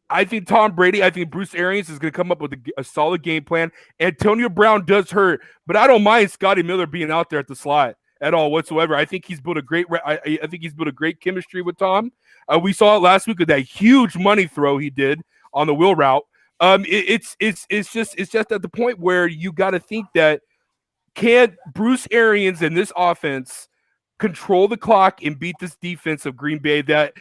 I think Tom Brady, I think Bruce Arians is going to come up with a solid game plan. Antonio Brown does hurt, but I don't mind Scotty Miller being out there at the slot at all whatsoever. I think he's built a great. I think he's built a great chemistry with Tom. We saw it last week with that huge money throw he did on the wheel route. It's just at the point where you got to think that can Bruce Arians and this offense control the clock and beat this defense of Green Bay that,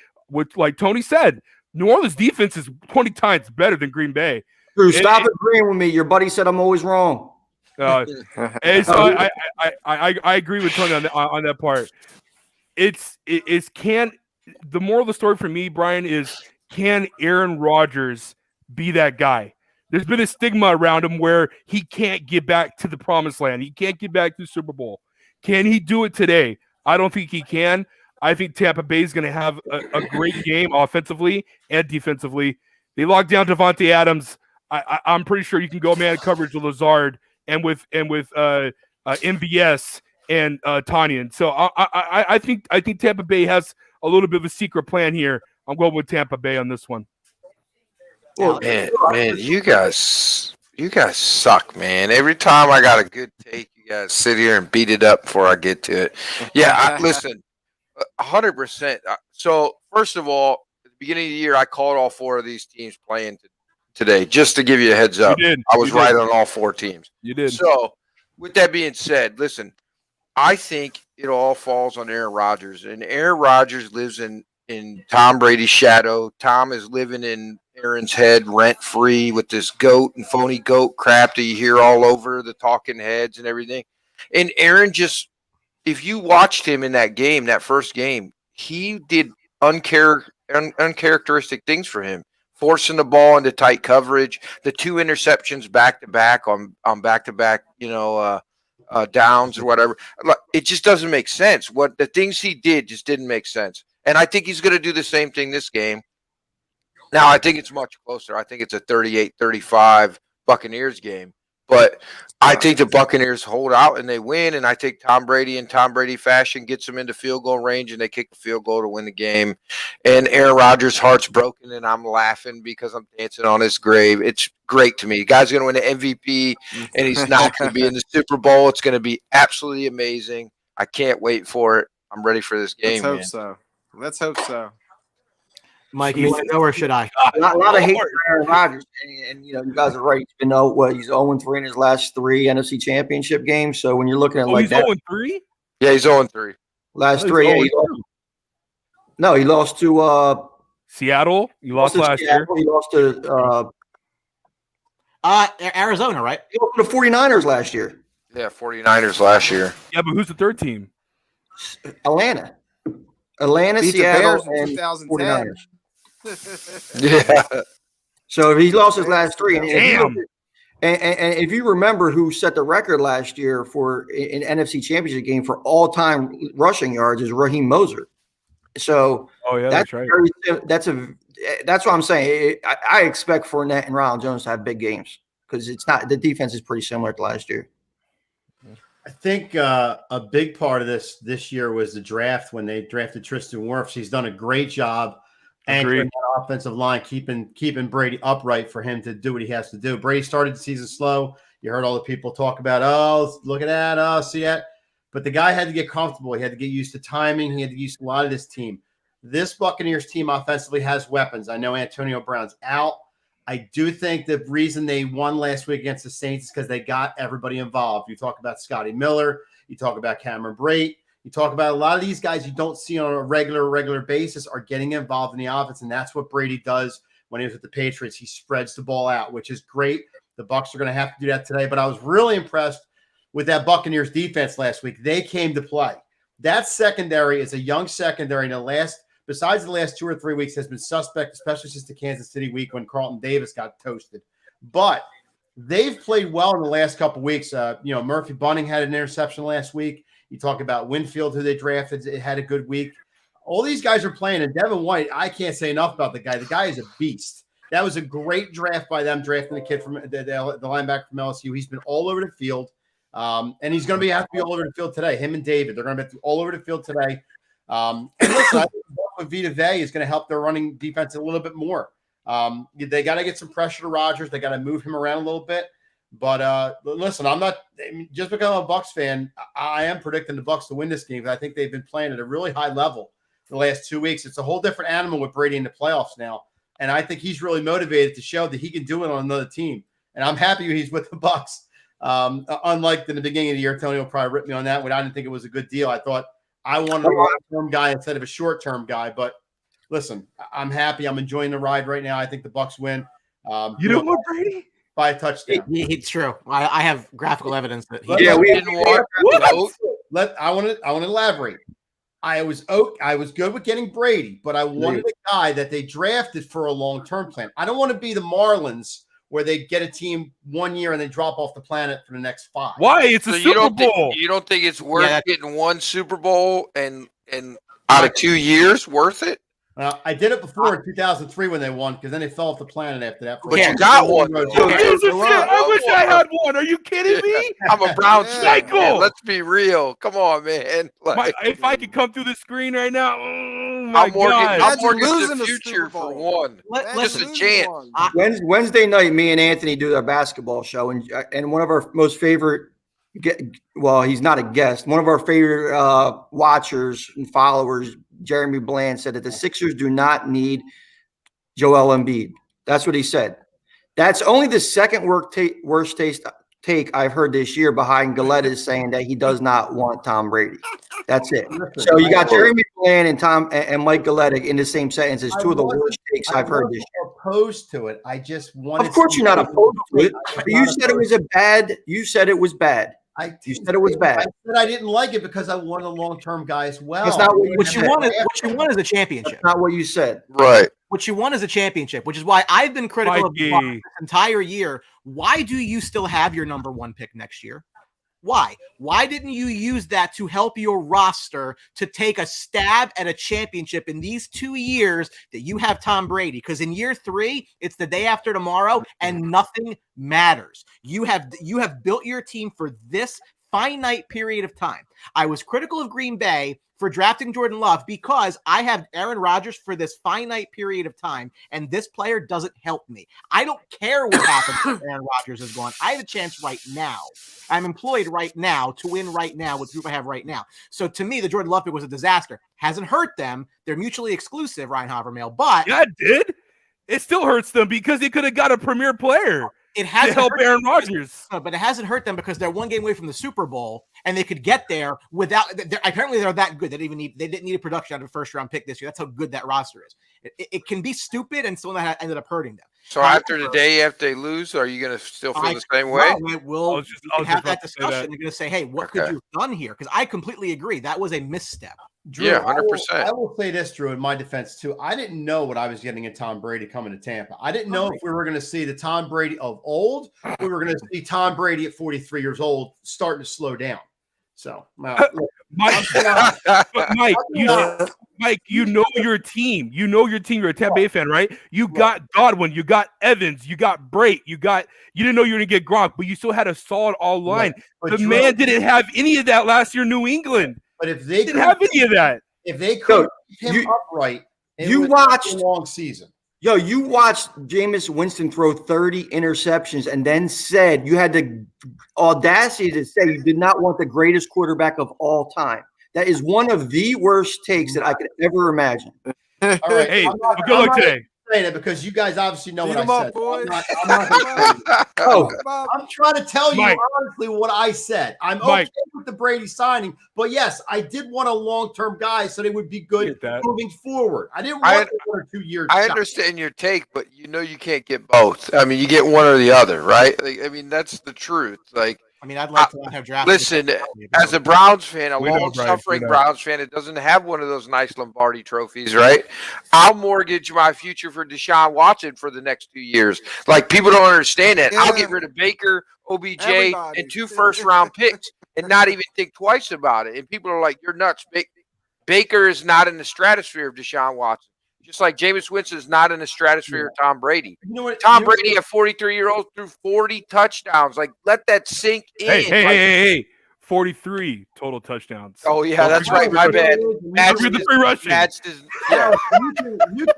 like Tony said, New Orleans defense is 20 times better than Green Bay. Drew, stop agreeing with me. Your buddy said I'm always wrong. And so I agree with Tony on that part. The moral of the story for me, Brian, is can Aaron Rodgers be that guy? There's been a stigma around him where he can't get back to the promised land. He can't get back to the Super Bowl. Can he do it today? I don't think he can. I think Tampa Bay is going to have a great game offensively and defensively. They locked down Devontae Adams. I'm pretty sure you can go man coverage with Lazard and with MVS and Tanyan. So I think Tampa Bay has a little bit of a secret plan here. I'm going with Tampa Bay on this one. Man, you guys suck, man. Every time I got a good take, you guys sit here and beat it up before I get to it. Yeah, listen, 100%. So, first of all, at the beginning of the year, I called all 4 of these teams playing today, just to give you a heads up. I was right on all 4 teams. You did. So, with that being said, listen, I think it all falls on Aaron Rodgers. And Aaron Rodgers lives in Tom Brady's shadow. Tom is living in Aaron's head rent-free with this goat and phony goat crap that you hear all over the talking heads and everything. And Aaron just, if you watched him in that game, that first game, he did uncharacteristic things for him, forcing the ball into tight coverage, the 2 interceptions back-to-back on back-to-back, downs or whatever. It just doesn't make sense. What the things he did just didn't make sense. And I think he's going to do the same thing this game. Now, I think it's much closer. I think it's a 38-35 Buccaneers game. But I think the Buccaneers hold out and they win, and I think Tom Brady in Tom Brady fashion gets them into field goal range, and they kick the field goal to win the game. And Aaron Rodgers' heart's broken, and I'm laughing because I'm dancing on his grave. It's great to me. The guy's going to win the MVP, and he's not going to be in the Super Bowl. It's going to be absolutely amazing. I can't wait for it. I'm ready for this game. Let's hope so. Mike, you want to know or should I? A lot of hate for Aaron Rodgers, and you guys are right. He's been he's 0-3 in his last 3 NFC Championship games. So when you're looking at he's 0-3? Yeah, he's 0-3. Last 3. Yeah, he lost to Seattle. He lost last year. He lost to Arizona, right? He lost to the 49ers last year. Yeah, 49ers last year. Yeah, but who's the third team? Atlanta, Beat Seattle, the Bears in and 2010. 49ers. Yeah. So he lost his last 3. Damn. And if you remember who set the record last year for an NFC Championship game for all-time rushing yards is Raheem Mostert. So that's right. That's what I'm saying. I expect Fournette and Ronald Jones to have big games because the defense is pretty similar to last year. I think a big part of this year was the draft when they drafted Tristan Wirfs. He's done a great job anchoring that offensive line, keeping Brady upright for him to do what he has to do. Brady started the season slow. You heard all the people talk about, look at that, see that. But the guy had to get comfortable. He had to get used to timing. He had to get used to a lot of this team. This Buccaneers team offensively has weapons. I know Antonio Brown's out. I do think the reason they won last week against the Saints is because they got everybody involved. You talk about Scotty Miller. You talk about Cameron Brate. You talk about a lot of these guys you don't see on a regular basis are getting involved in the offense, and that's what Brady does when he was with the Patriots. He spreads the ball out, which is great. The Bucs are going to have to do that today, but I was really impressed with that Buccaneers defense last week. They came to play. That secondary is a young secondary. Besides the last 2 or 3 weeks, has been suspect, especially since the Kansas City week when Carlton Davis got toasted. But they've played well in the last couple of weeks. Murphy Bunting had an interception last week. You talk about Winfield, who they drafted, had a good week. All these guys are playing, and Devin White, I can't say enough about the guy. The guy is a beast. That was a great draft by them, drafting the kid from the linebacker from LSU. He's been all over the field, and he's going to have to be all over the field today. Him and David, they're going to be all over the field today. And listen, I think Vita Vea is going to help their running defense a little bit more. They got to get some pressure to Rodgers. They got to move him around a little bit. But listen, just because I'm a Bucs fan, I am predicting the Bucs to win this game because I think they've been playing at a really high level the last 2 weeks. It's a whole different animal with Brady in the playoffs now, and I think he's really motivated to show that he can do it on another team. And I'm happy he's with the Bucs. Unlike in the beginning of the year, Tony will probably rip me on that one. I didn't think it was a good deal. I thought I wanted a long-term guy instead of a short-term guy. But listen, I'm happy. I'm enjoying the ride right now. I think the Bucs win. You don't want Brady? By a touchdown. It's true. I have graphical evidence that he. Yeah, we didn't want. I want to elaborate. I was good with getting Brady, but I wanted a guy that they drafted for a long-term plan. I don't want to be the Marlins where they get a team 1 year and they drop off the planet for the next 5. Why? It's a Super Bowl. You don't think it's worth getting one Super Bowl and out of 2 years worth it? I did it before in 2003 when they won, because then they fell off the planet after that. But you got one. I wish I had one. Are you kidding me? I'm a Browns fan. Let's be real. Come on, man. If I could come through the screen right now, I'm mortgaging the future for one. Just a chance. Wednesday night, me and Anthony do our basketball show, and one of our most favorite he's not a guest. One of our favorite watchers and followers, Jeremy Bland, said that the Sixers do not need Joel Embiid. That's what he said. That's only the second worst take I've heard this year behind Galetta saying that he does not want Tom Brady. That's it. So you got Jeremy Bland and Mike Galetta in the same sentence as two of the worst takes I've heard this year. Opposed to it. I just wanted. Of course, you're not opposed to it. But you said it was bad. You said it was bad. You said it was bad. I said I didn't like it because I wanted a long-term guy as well. That's not what you want. What you want is a championship. That's not what you said. Right. What you want is a championship, which is why I've been critical of the Bucs this entire year. Why do you still have your number 1 pick next year? Why? Why didn't you use that to help your roster to take a stab at a championship in these 2 years that you have Tom Brady? Because in year 3, it's the day after tomorrow, and nothing matters. You have built your team for this finite period of time. I was critical of Green Bay for drafting Jordan Love because I have Aaron Rodgers for this finite period of time, and this player doesn't help me. I don't care what happens when Aaron Rodgers is gone. I have a chance right now. I'm employed right now to win right now with the group I have right now. So to me, the Jordan Love pick was a disaster. Hasn't hurt them. They're mutually exclusive, Ryan Havermail. But yeah, it did. It still hurts them because they could have got a premier player. It has to help Aaron Rodgers. But it hasn't hurt them because they're 1 game away from the Super Bowl, and they could get there without. Apparently, they're that good. They didn't need a production out of a first-round pick this year. That's how good that roster is. It can be stupid, and someone that ended up hurting them. So after the day after they lose, are you going to still feel the same way? No, we'll have that discussion. They're going to say, "Hey, what could you have done here?" Because I completely agree. That was a misstep. Drew, yeah, 100%. I will say this, Drew, in my defense too. I didn't know what I was getting in Tom Brady coming to Tampa. I didn't know if we were going to see the Tom Brady of old, or we were going to see Tom Brady at 43 years old starting to slow down. So, Mike, you know your team. You know your team. You're a Tampa Bay fan, right? You got Godwin, you got Evans, you got Brate, you didn't know you were gonna get Gronk, but you still had a solid all line. The man didn't have any of that last year in New England. But if they didn't have any of that, if they could keep him upright, you watched a long season. You watched Jameis Winston throw 30 interceptions and then said you had the audacity to say you did not want the greatest quarterback of all time. That is one of the worst takes that I could ever imagine. All right. Hey, good luck today. Saying it because you guys obviously know what I said. I'm trying to tell you honestly what I said. I'm okay with the Brady signing, but yes, I did want a long-term guy so they would be good moving forward. I didn't want 1 or 2 years. I understand your take, but you know you can't get both. I mean, you get one or the other, right? I mean, that's the truth. I'd like to have drafted. Listen, as a Browns fan, a long-suffering Browns fan, it doesn't have one of those nice Lombardi trophies, right? I'll mortgage my future for Deshaun Watson for the next 2 years. People don't understand that. Yeah. I'll get rid of Baker, OBJ, and 2 first-round picks and not even think twice about it. And people are like, you're nuts. Baker is not in the stratosphere of Deshaun Watson. Just like Jameis Winston is not in the stratosphere of Tom Brady. You know what? Tom Brady at 43-year-old threw 40 touchdowns. Let that sink in. Hey. 43 total touchdowns. Oh, yeah, that's right. My bad. You can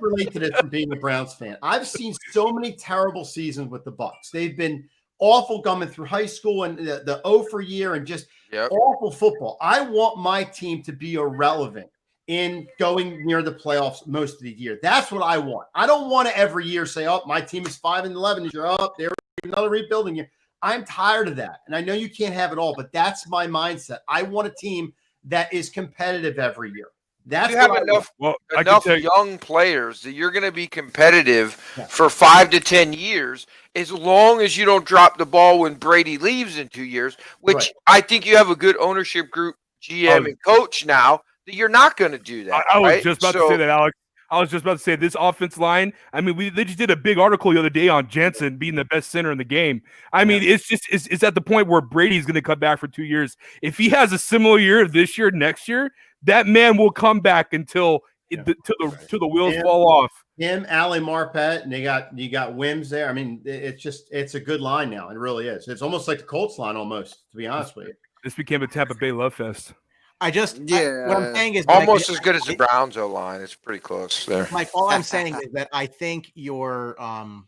relate to this from being a Browns fan. I've seen so many terrible seasons with the Bucs. They've been awful coming through high school and the 0 for year and just awful football. I want my team to be irrelevant in going near the playoffs most of the year. That's what I want. I don't want to every year say, oh, my team is 5-11. You're up there, another rebuilding year. I'm tired of that. And I know you can't have it all, but that's my mindset. I want a team that is competitive every year. That's You have what I enough enough young players that you're going to be competitive for 5 to 10 years, as long as you don't drop the ball when Brady leaves in 2 years, which I think you have a good ownership group, GM and coach now, that you're not going to do that. I was just about to say that, Alex. I was just about to say this offense line. I mean, they just did a big article the other day on Jensen being the best center in the game. I mean, it's at the point where Brady's going to come back for 2 years. If he has a similar year this year, next year, that man will come back until the wheels fall off. Him, Ali Marpet, and you got Wims there. I mean, it's a good line now. It really is. It's almost like the Colts line, almost, to be honest with you. This became a Tampa Bay love fest. What I'm saying is almost as good as the Browns O line. It's pretty close there. Mike, all I'm saying is that I think your thought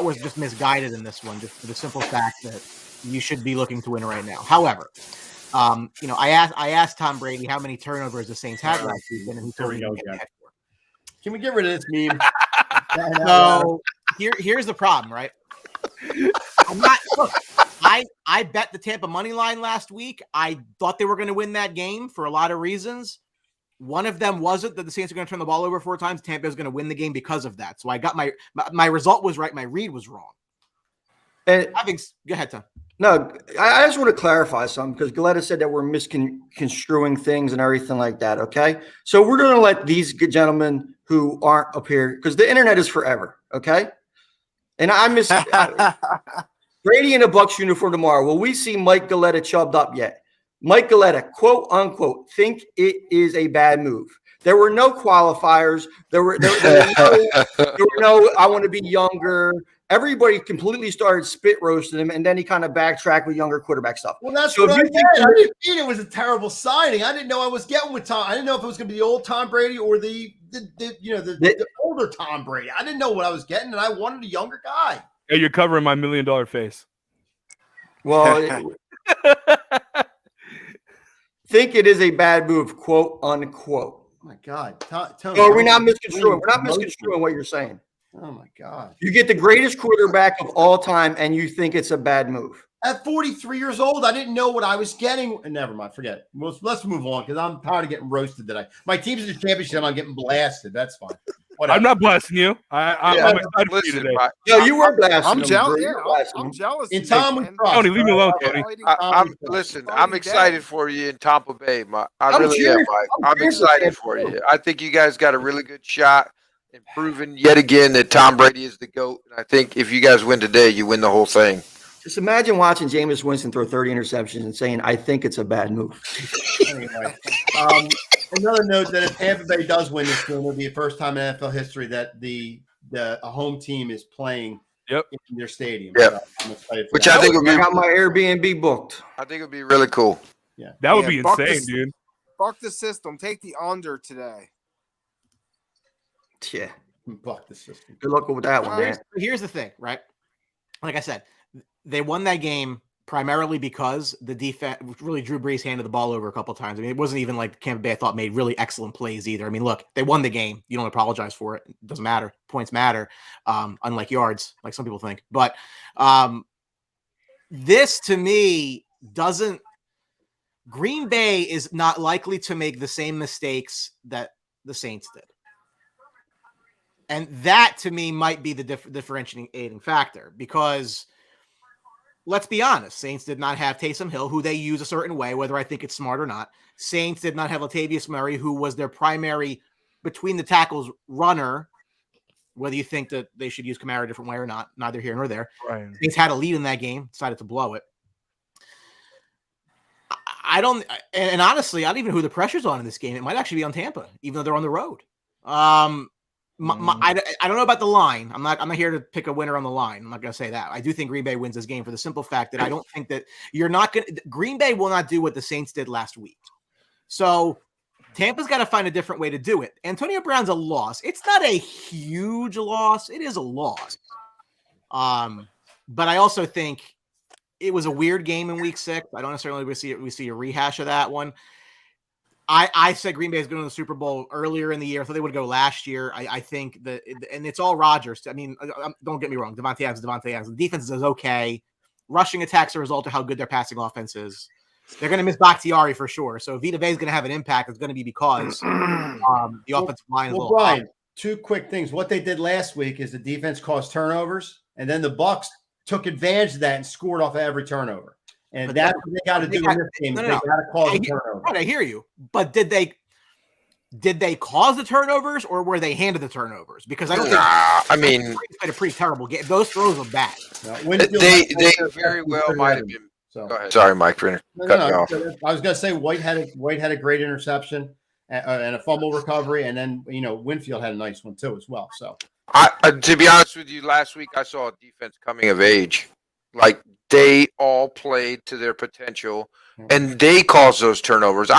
was just misguided in this one, just for the simple fact that you should be looking to win right now. However, I asked Tom Brady how many turnovers the Saints had last season, and he told me Can we get rid of this meme? So here's the problem, right? I bet the Tampa money line last week. I thought they were going to win that game for a lot of reasons. One of them wasn't that the Saints are going to turn the ball over 4 times. Tampa is going to win the game because of that. So I got my result was right. My read was wrong. And go ahead, Tom. No, I just want to clarify something because Galetta said that we're misconstruing things and everything like that. Okay. So we're going to let these good gentlemen who aren't up here, because the internet is forever. Okay. And I miss Brady in a Bucs uniform tomorrow. Will we see Mike Galetta chubbed up yet? Mike Galetta, quote unquote, think it is a bad move. There were no qualifiers. There were no I want to be younger. Everybody completely started spit roasting him, and then he kind of backtracked with younger quarterback stuff. Well, that's what I said. I didn't mean it was a terrible signing. I didn't know I was getting with Tom. I didn't know if it was going to be the old Tom Brady or the older Tom Brady. I didn't know what I was getting, and I wanted a younger guy. Hey, you're covering my $1 million face. Well, think it is a bad move, quote unquote. Oh my God, Tony. So we're not misconstruing. We're not misconstruing what you're saying. Oh my God. You get the greatest quarterback of all time, and you think it's a bad move. At 43 years old, I didn't know what I was getting. Never mind, forget it. Let's move on because I'm tired of getting roasted today. My team's in the championship. I'm getting blasted. That's fine. Whatever. I'm not blasting you. I'm excited for you today. No, you were blasting. I'm jealous. Yeah, I'm jealous. In Tom with Tony, leave me alone, Tony. I'm excited for you in Tampa Bay. I really am, Mike. I'm excited for you. I think you guys got a really good shot in proving yet again that Tom Brady is the GOAT. And I think if you guys win today, you win the whole thing. Just imagine watching Jameis Winston throw 30 interceptions and saying, I think it's a bad move. Anyway, another note that if Tampa Bay does win this game, it'll be the first time in NFL history that a home team is playing in their stadium. Yep. So which I think would be. I got my Airbnb booked. I think it would be really cool. Yeah, that would be insane, dude. Buck the system. Take the under today. Yeah. Buck the system. Good luck with that one, man. Here's the thing, right? Like I said, they won that game primarily because the defense really Drew Brees handed the ball over a couple of times. I mean, it wasn't even like Tampa Bay, I thought, made really excellent plays either. I mean, look, they won the game. You don't apologize for it. It doesn't matter. Points matter, unlike yards, like some people think. But this, to me, doesn't – Green Bay is not likely to make the same mistakes that the Saints did. And that, to me, might be the differentiating factor because – let's be honest. Saints did not have Taysom Hill, who they use a certain way, whether I think it's smart or not. Saints did not have Latavius Murray, who was their primary between the tackles runner, whether you think that they should use Kamara a different way or not, neither here nor there. Right. Saints had a lead in that game, decided to blow it. And honestly, I don't even know who the pressure's on in this game. It might actually be on Tampa, even though they're on the road. I don't know about the line. I'm not here to pick a winner on the line. I'm not going to say that. I do think Green Bay wins this game for the simple fact that I don't think that Green Bay will not do what the Saints did last week. So Tampa's got to find a different way to do it. Antonio Brown's a loss. It's not a huge loss. It is a loss. But I also think it was a weird game in week 6. I don't necessarily we see a rehash of that one. I said Green Bay is going to the Super Bowl earlier in the year. I thought they would go last year. I think that, and it's all Rodgers. I mean, don't get me wrong. Devontae Adams. The defense is okay. Rushing attacks are a result of how good their passing offense is. They're going to miss Bakhtiari for sure. So Vita Vea is going to have an impact. It's going to be because the offensive line is a little Brian, hot. two quick things. What they did last week is the defense caused turnovers, and then the Bucs took advantage of that and scored off of every turnover. And But that's what they got to do in this game. no, They no. got to cause a turnover. Right, I hear you. But did they cause the turnovers or were they handed the turnovers? Because I don't I mean, played a pretty terrible game. Those throws were bad. they very well might have been. So. Go ahead. Sorry, Mike, for cutting you off. I was going to say White had a great interception and a fumble recovery, and then Winfield had a nice one too as well. So, to be honest with you, last week I saw a defense coming of age. Like they all played to their potential, and they caused those turnovers.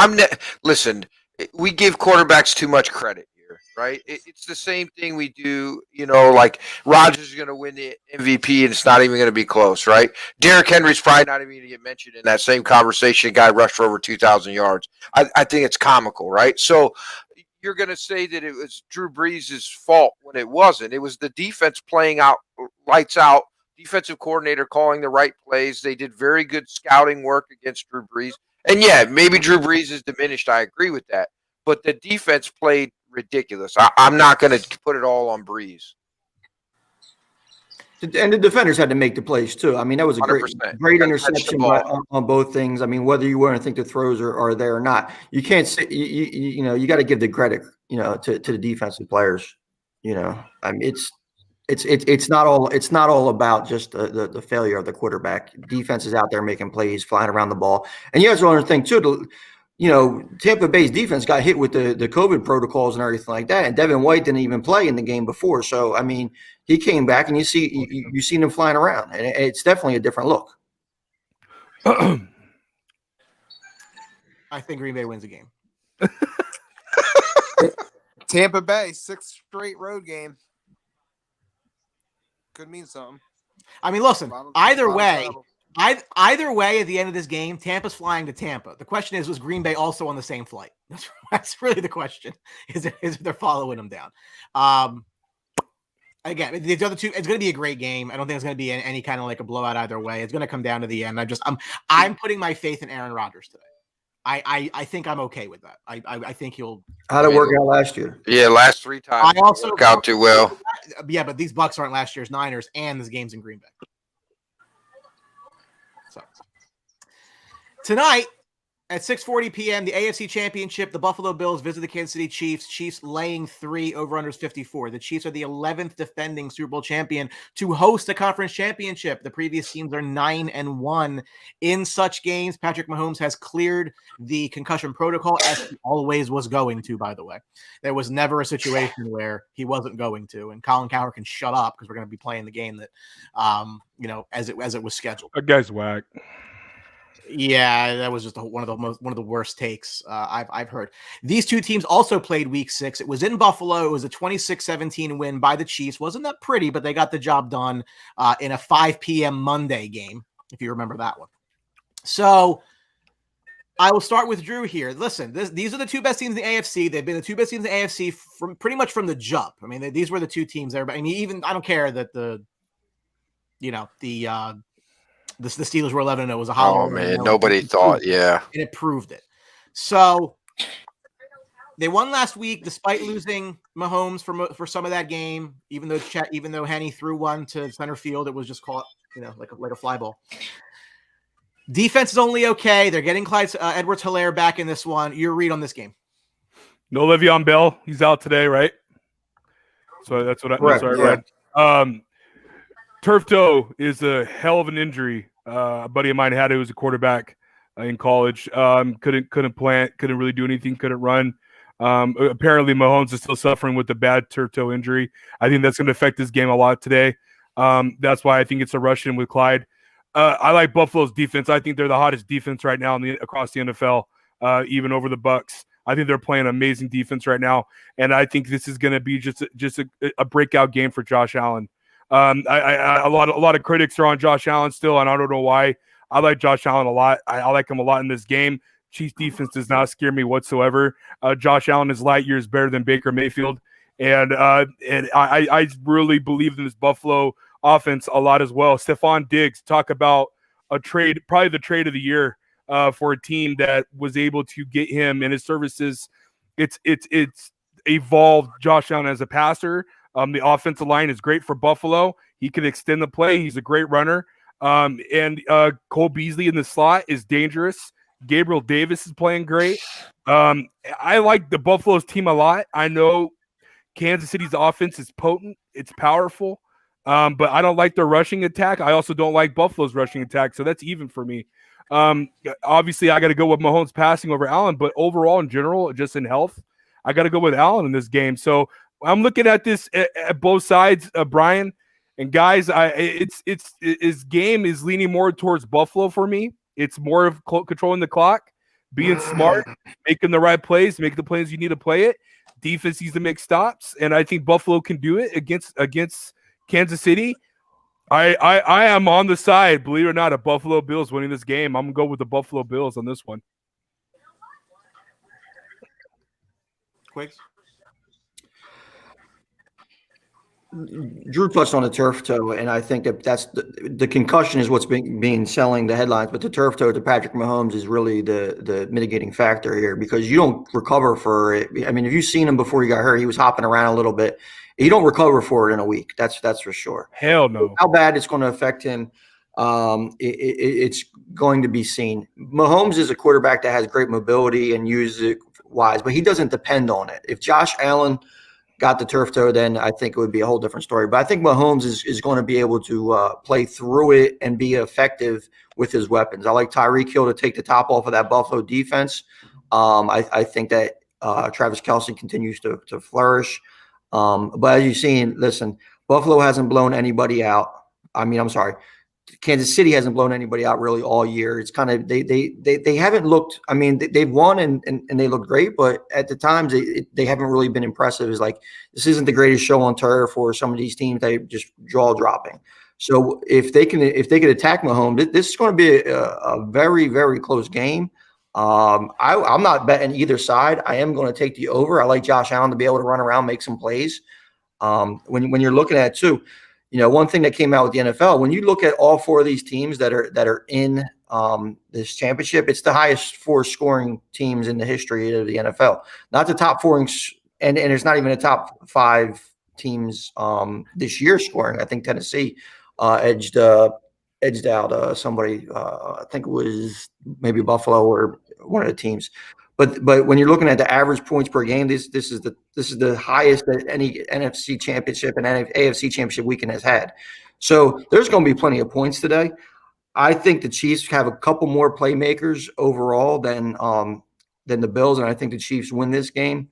Listen, we give quarterbacks too much credit here, right? It's the same thing we do. Like Rodgers is going to win the MVP, and it's not even going to be close, right? Derrick Henry's probably not even going to get mentioned in that same conversation. A guy rushed for over 2,000 yards. I think it's comical, right? So you're going to say that it was Drew Brees' fault when it wasn't. It was the defense playing out, lights out, defensive coordinator calling the right plays. They did very good scouting work against Drew Brees. And yeah, maybe Drew Brees is diminished. I agree with that. But the defense played ridiculous. I'm not going to put it all on Brees. And the defenders had to make the plays too. I mean, that was a great 100%. interception on both things. I mean, whether you want to think the throws are there or not, you can't say you got to give the credit to the defensive players. I mean, it's not all about just the failure of the quarterback. Defense is out there making plays, flying around the ball, and you have another thing too. Tampa Bay's defense got hit with the COVID protocols and everything like that, and Devin White didn't even play in the game before. So I mean, he came back, and you seen him flying around, and it's definitely a different look. I think Green Bay wins the game. Tampa Bay, 6th straight road game. Could mean something. I mean, listen, either way, at the end of this game, Tampa's flying to Tampa. The question is, was Green Bay also on the same flight? That's really the question, is they're following them down. Again, the other two, it's going to be a great game. I don't think it's going to be any kind of like a blowout either way. It's going to come down to the end. I'm putting my faith in Aaron Rodgers today. I think I'm okay with that. I think he'll. How'd it work out last year? Yeah, last 3 times. I also work out too well. Yeah, but these Bucs aren't last year's Niners, and this game's in Green Bay. So tonight at 6:40 p.m., the AFC Championship, the Buffalo Bills visit the Kansas City Chiefs. Chiefs laying 3, over-unders 54. The Chiefs are the 11th defending Super Bowl champion to host a conference championship. The previous teams are 9-1 in such games. Patrick Mahomes has cleared the concussion protocol, as he always was going to, by the way. There was never a situation where he wasn't going to. And Colin Cowherd can shut up because we're going to be playing the game that, as it was scheduled. That guy's whack. Yeah, that was just one of the worst takes I've heard. These two teams also played Week 6. It was in Buffalo. It was a 26-17 win by the Chiefs. Wasn't that pretty, but they got the job done in a 5 p.m. Monday game, if you remember that one. So I will start with Drew here. Listen, these are the two best teams in the AFC. They've been the two best teams in the AFC from pretty much from the jump. I mean, these were the two teams there. I mean, I don't care that the Steelers were 11-0. It was a hollow. Oh, man. Nobody thought, yeah. And it proved it. So they won last week despite losing Mahomes for some of that game, even though Henne threw one to center field. It was just caught, like a fly ball. Defense is only okay. They're getting Clyde Edwards-Helaire back in this one. Your read on this game? No Le'Veon Bell. He's out today, right? So that's what I read. Turf toe is a hell of an injury. A buddy of mine had it. Who was a quarterback in college. Couldn't plant. Couldn't really do anything. Couldn't run. Apparently, Mahomes is still suffering with the bad turf toe injury. I think that's going to affect his game a lot today. That's why I think it's a rush in with Clyde. I like Buffalo's defense. I think they're the hottest defense right now across the NFL, even over the Bucs. I think they're playing amazing defense right now, and I think this is going to be just a breakout game for Josh Allen. A lot of critics are on Josh Allen still, and I don't know why. I like Josh Allen a lot. I like him a lot in this game. Chiefs defense does not scare me whatsoever. Josh Allen is light years better than Baker Mayfield, and I really believe in this Buffalo offense a lot as well. Stephon Diggs, talk about a trade, probably the trade of the year for a team that was able to get him and his services. It's evolved Josh Allen as a passer. The offensive line is great for Buffalo. He can extend the play. He's a great runner. And Cole Beasley in the slot is dangerous. Gabriel Davis is playing great. I like the Buffalo's team a lot. I know Kansas City's offense is potent. It's powerful. But I don't like their rushing attack. I also don't like Buffalo's rushing attack. So that's even for me. Obviously, I got to go with Mahomes passing over Allen. But overall, in general, just in health, I got to go with Allen in this game. So I'm looking at this at both sides, Brian. And guys, his game is leaning more towards Buffalo for me. It's more of controlling the clock, being smart, making the right plays, make the plays you need to play it. Defense needs to make stops, and I think Buffalo can do it against Kansas City. I am on the side, believe it or not, of Buffalo Bills winning this game. I'm gonna go with the Buffalo Bills on this one. Quick. Drew touched on the turf toe, and I think that's the concussion is what's being selling the headlines. But the turf toe to Patrick Mahomes is really the mitigating factor here, because you don't recover for it. I mean, if you've seen him before he got hurt, he was hopping around a little bit. You don't recover for it in a week. That's for sure. Hell no. How bad it's going to affect him, it's going to be seen. Mahomes is a quarterback that has great mobility and uses it wise, but he doesn't depend on it. If Josh Allen got the turf toe, then I think it would be a whole different story. But I think Mahomes is going to be able to play through it and be effective with his weapons. I like Tyreek Hill to take the top off of that Buffalo defense. I think that Travis Kelce continues to flourish. But as you've seen, listen, Buffalo hasn't blown anybody out. Kansas City hasn't blown anybody out really all year. It's kind of they haven't looked. I mean, they've won and they look great, but at the times they haven't really been impressive. It's like this isn't the greatest show on turf for some of these teams. They just jaw dropping. So if they can attack Mahomes, this is going to be a very, very close game. I'm not betting either side. I am going to take the over. I like Josh Allen to be able to run around, make some plays. When you're looking at it too. You know, one thing that came out with the NFL, when you look at all four of these teams that are in this championship, it's the highest four scoring teams in the history of the NFL. Not the top four, and it's not even the top five teams this year scoring. I think Tennessee edged out somebody. I think it was maybe Buffalo or one of the teams. But when you're looking at the average points per game, this is the highest that any NFC championship and AFC championship weekend has had. So there's going to be plenty of points today. I think the Chiefs have a couple more playmakers overall than the Bills, and I think the Chiefs win this game.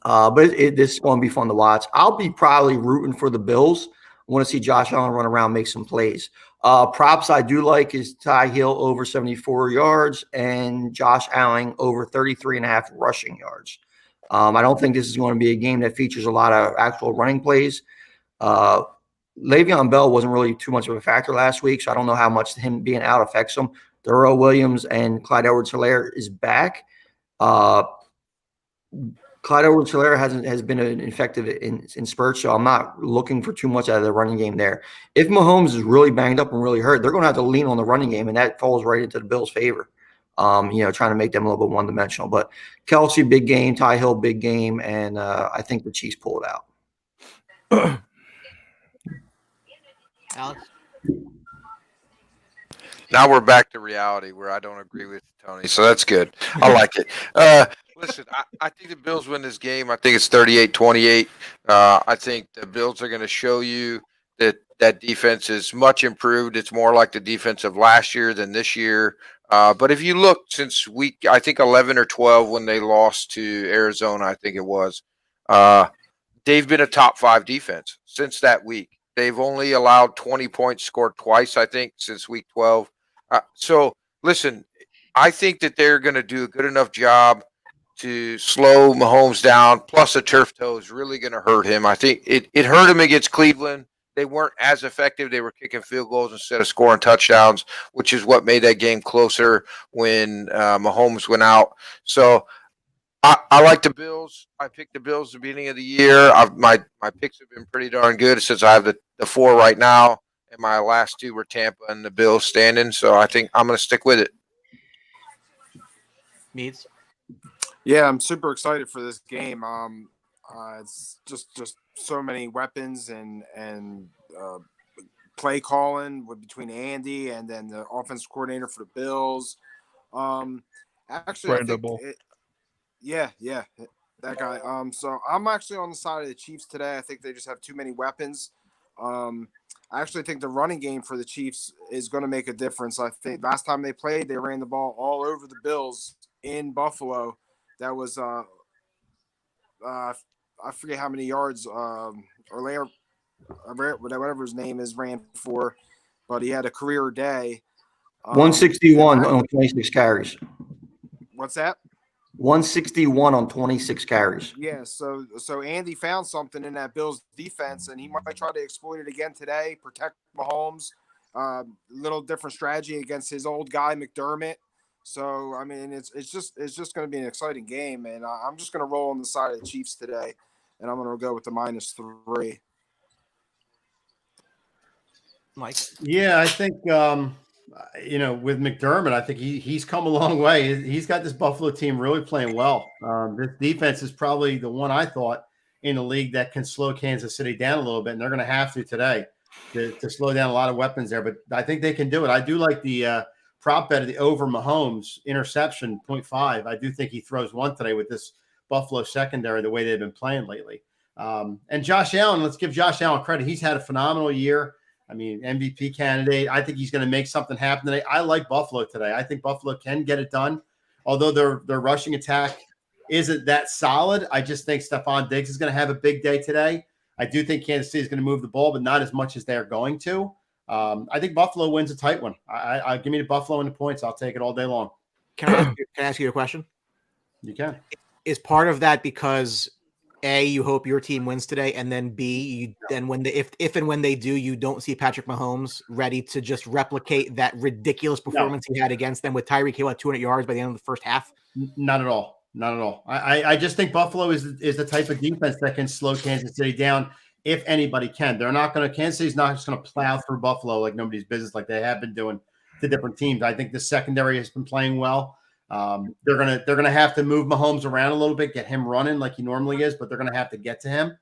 But this is going to be fun to watch. I'll be probably rooting for the Bills. I want to see Josh Allen run around, make some plays. Props I do like is Ty Hill over 74 yards and Josh Allen over 33.5 rushing yards. I don't think this is going to be a game that features a lot of actual running plays. Le'Veon Bell wasn't really too much of a factor last week, so I don't know how much him being out affects him. Darrell Williams and Clyde Edwards-Helaire is back. Clyde Edwards-Helaire has been effective in spurts, so I'm not looking for too much out of the running game there. If Mahomes is really banged up and really hurt, they're going to have to lean on the running game, and that falls right into the Bills' favor. Trying to make them a little bit one-dimensional. But Kelce, big game. Ty Hill, big game. And I think the Chiefs pull it out. Alex? Now we're back to reality where I don't agree with Tony. So that's good. I like it. Listen, I think the Bills win this game. I think it's 38-28. I think the Bills are going to show you that defense is much improved. It's more like the defense of last year than this year. But if you look since week, I think 11 or 12 when they lost to Arizona, I think it was, they've been a top 5 defense since that week. They've only allowed 20 points scored twice, I think, since week 12. So, listen, I think that they're going to do a good enough job to slow Mahomes down. Plus, a turf toe is really going to hurt him. I think it hurt him against Cleveland. They weren't as effective. They were kicking field goals instead of scoring touchdowns, which is what made that game closer when Mahomes went out. So I like the Bills. I picked the Bills at the beginning of the year. My picks have been pretty darn good since I have the 4 right now, and my last 2 were Tampa and the Bills standing. So I think I'm going to stick with it. Meads? Yeah, I'm super excited for this game. It's just so many weapons and play calling between Andy and then the offensive coordinator for the Bills. Actually, I think yeah, that guy. So I'm actually on the side of the Chiefs today. I think they just have too many weapons. I actually think the running game for the Chiefs is going to make a difference. I think last time they played, they ran the ball all over the Bills in Buffalo. That was I forget how many yards whatever his name is ran for, but he had a career day. 161 on 26 carries. What's that? 161 on 26 carries. Yeah, so Andy found something in that Bills defense, and he might try to exploit it again today, protect Mahomes. Little different strategy against his old guy McDermott. So I mean, it's just going to be an exciting game, and I'm just going to roll on the side of the Chiefs today, and I'm going to go with the -3. Mike? Yeah, I think with McDermott, I think he's come a long way. He's got this Buffalo team really playing well. This defense is probably the one I thought in the league that can slow Kansas City down a little bit, and they're going to have to today to slow down a lot of weapons there. But I think they can do it. I do like the prop bet of the over Mahomes interception 0.5. I do think he throws one today with this Buffalo secondary the way they've been playing lately. And Josh Allen, let's give Josh Allen credit. He's had a phenomenal year. I mean, MVP candidate. I think he's going to make something happen today. I like Buffalo today. I think Buffalo can get it done, although their rushing attack isn't that solid. I just think Stephon Diggs is going to have a big day today. I do think Kansas City is going to move the ball, but not as much as they're going to. I think Buffalo wins a tight one. I give me the Buffalo and the points. I'll take it all day long. Can I ask you a question? You can. Is part of that because A, you hope your team wins today, and then B, if and when they do, you don't see Patrick Mahomes ready to just replicate that ridiculous performance he had against them with Tyreek Hill at 200 yards by the end of the first half? Not at all. Not at all. I just think Buffalo is the type of defense that can slow Kansas City down if anybody can. Kansas City's not just going to plow through Buffalo like nobody's business like they have been doing to different teams. I think the secondary has been playing well. They're gonna have to move Mahomes around a little bit, get him running like he normally is, but they're gonna have to get to him.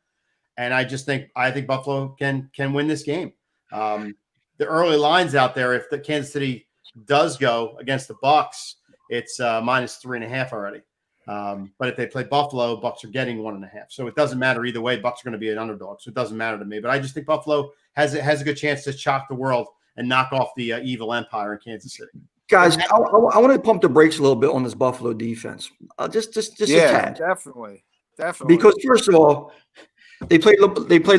And I think Buffalo can win this game. The early lines out there, if the Kansas City does go against the Bucs, it's -3.5 already. But if they play Buffalo, Bucs are getting 1.5. So it doesn't matter either way. Bucs are going to be an underdog, so it doesn't matter to me. But I just think Buffalo has a good chance to shock the world and knock off the evil empire in Kansas City. Guys, I want to pump the brakes a little bit on this Buffalo defense. Just a tad. Definitely. Because first of all, they played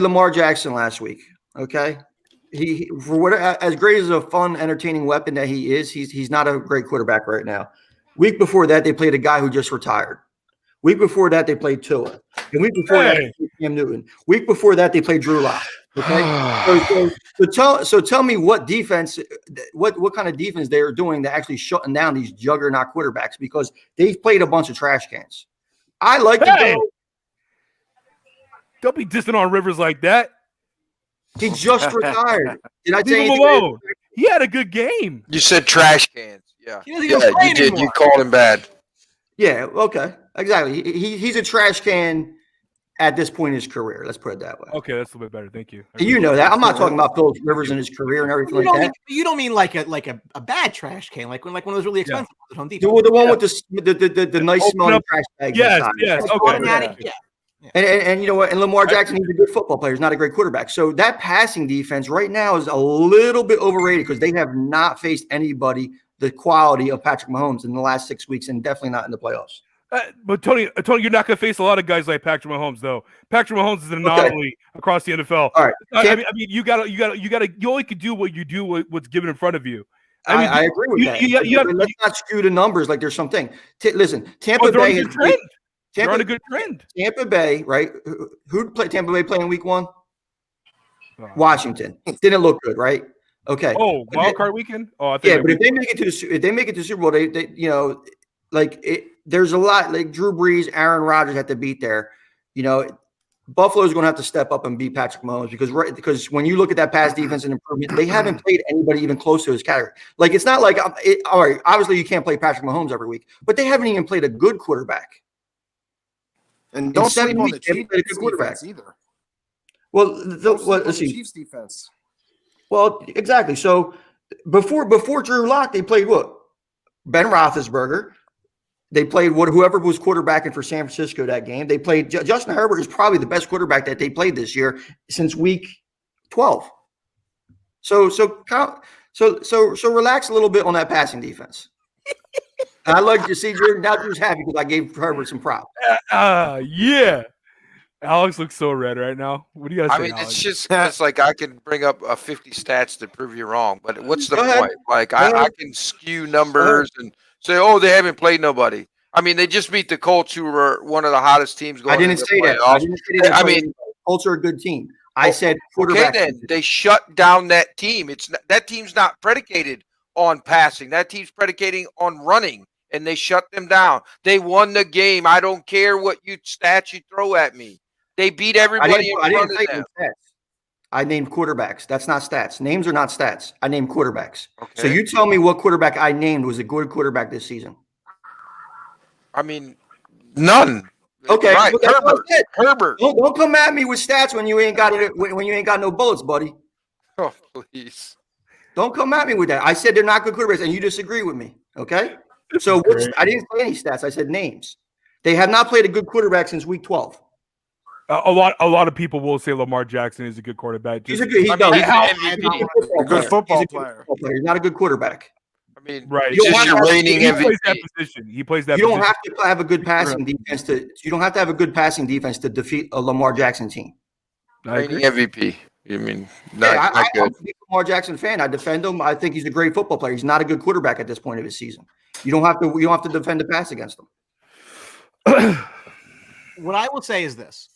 Lamar Jackson last week. Okay, he for what as great as a fun, entertaining weapon that he is, he's not a great quarterback right now. Week before that, they played a guy who just retired. Week before that, they played Tua. And week before that, they played Cam Newton. Week before that, they played Drew Lock. Okay, so tell me what defense, what kind of defense they are doing to actually shutting down these juggernaut quarterbacks, because they've played a bunch of trash cans. I like to go. Don't be distant on Rivers like that. He just retired. Did I tell Leave him alone. He had a good game. You said trash cans. Yeah, you did. Anymore. You called him bad. Yeah, okay, exactly. He's a trash can at this point in his career. Let's put it that way. Okay, that's a little bit better. Thank you. You know that. I'm not talking about Philip Rivers and his career and everything like that. You don't mean like a bad trash can, like one of those really expensive ones at Home Depot. The one with the nice smelling trash bag. Yes. Okay. Yeah. And you know what? And Lamar Jackson, he's a good football player. He's not a great quarterback. So that passing defense right now is a little bit overrated because they have not faced anybody the quality of Patrick Mahomes in the last 6 weeks, and definitely not in the playoffs. But Tony, you're not going to face a lot of guys like Patrick Mahomes, though. Patrick Mahomes is an anomaly across the NFL. All right, I mean, you only can do what you do, what's given in front of you. I agree with that. Let's not skew the numbers like there's something. Listen, Tampa Bay has they're on a good trend. Tampa Bay, right? Who played Tampa Bay play in week 1? Washington. Didn't look good, right? Okay. Oh, wild card weekend. Oh, I think but if they make it to Super Bowl, they there's a lot like Drew Brees, Aaron Rodgers had to beat there. Buffalo's going to have to step up and beat Patrick Mahomes because when you look at that pass defense and improvement, they haven't played anybody even close to his category. Like, it's not like all right. Obviously, you can't play Patrick Mahomes every week, but they haven't even played a good quarterback. And don't sleep on the Chiefs defense either. Well, let's see. Chiefs defense. Well, exactly. So before Drew Lock, they played what? Ben Roethlisberger. They played whoever was quarterbacking for San Francisco that game. They played Justin Herbert is probably the best quarterback that they played this year since week 12. So relax a little bit on that passing defense. I like to see Drew. Now Drew's happy because I gave Herbert some props. Yeah. Alex looks so red right now. What do you guys say? I mean, Alex? it's like I can bring up 50 stats to prove you wrong, but what's the point? Like I can skew numbers and say, oh, they haven't played nobody. I mean, they just beat the Colts, who were one of the hottest teams going. I didn't say that. I didn't say that. I mean, Colts are a good team. I said quarterback. Okay, then they shut down that team. That team's not predicated on passing. That team's predicating on running, and they shut them down. They won the game. I don't care what stats you throw at me. They beat everybody in front of them. Stats. I named quarterbacks. That's not stats. Names are not stats. I named quarterbacks. Okay. So you tell me what quarterback I named was a good quarterback this season. I mean, none. Okay, right. Herbert. Don't come at me with stats when you ain't got it. When you ain't got no bullets, buddy. Oh, please. Don't come at me with that. I said they're not good quarterbacks, and you disagree with me. Okay. So I didn't say any stats. I said names. They have not played a good quarterback since week 12. A lot of people will say Lamar Jackson is a good quarterback. He's a good football player. He's not a good quarterback. I mean, right? Just your reigning MVP. Plays that position. He plays that. You don't have to have a good passing defense You don't have to have a good passing defense to defeat a Lamar Jackson team. Reigning MVP. You mean not good? I'm a big Lamar Jackson fan. I defend him. I think he's a great football player. He's not a good quarterback at this point of his season. You don't have to defend the pass against him. What I will say is this.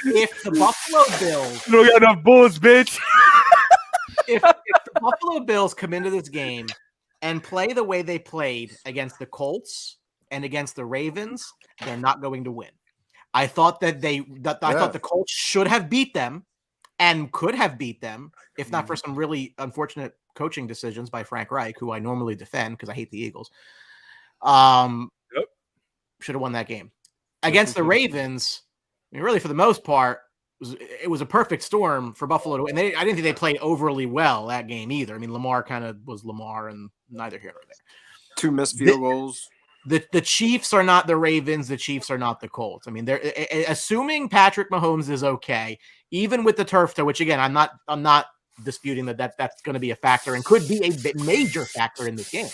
If the Buffalo Bills don't got enough bullets, bitch. if the Buffalo Bills come into this game and play the way they played against the Colts and against the Ravens, they're not going to win. I thought that I thought the Colts should have beat them and could have beat them if not for some really unfortunate coaching decisions by Frank Reich, who I normally defend because I hate the Eagles. Should have won that game. Against the Ravens, I mean, really, for the most part, it was a perfect storm for Buffalo to win. And I didn't think they played overly well that game either. I mean, Lamar kind of was Lamar, and neither here nor there. 2 missed field goals. The Chiefs are not the Ravens. The Chiefs are not the Colts. I mean, they're assuming Patrick Mahomes is okay, even with the turf toe. Which again, I'm not disputing that's going to be a factor and could be a major factor in this game.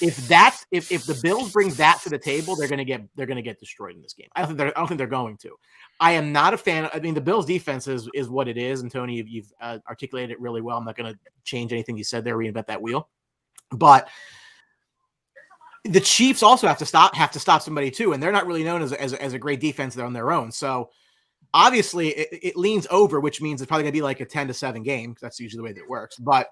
If the Bills bring that to the table, they're going to get destroyed in this game. I don't think they're going to. I am not a fan. I mean, the Bills' defense is what it is, and Tony, you've articulated it really well. I'm not going to change anything you said there, reinvent that wheel. But the Chiefs also have to stop somebody too, and they're not really known as a great defense. They're on their own, so obviously it leans over, which means it's probably going to be like a 10-7 game. That's usually the way that it works, but.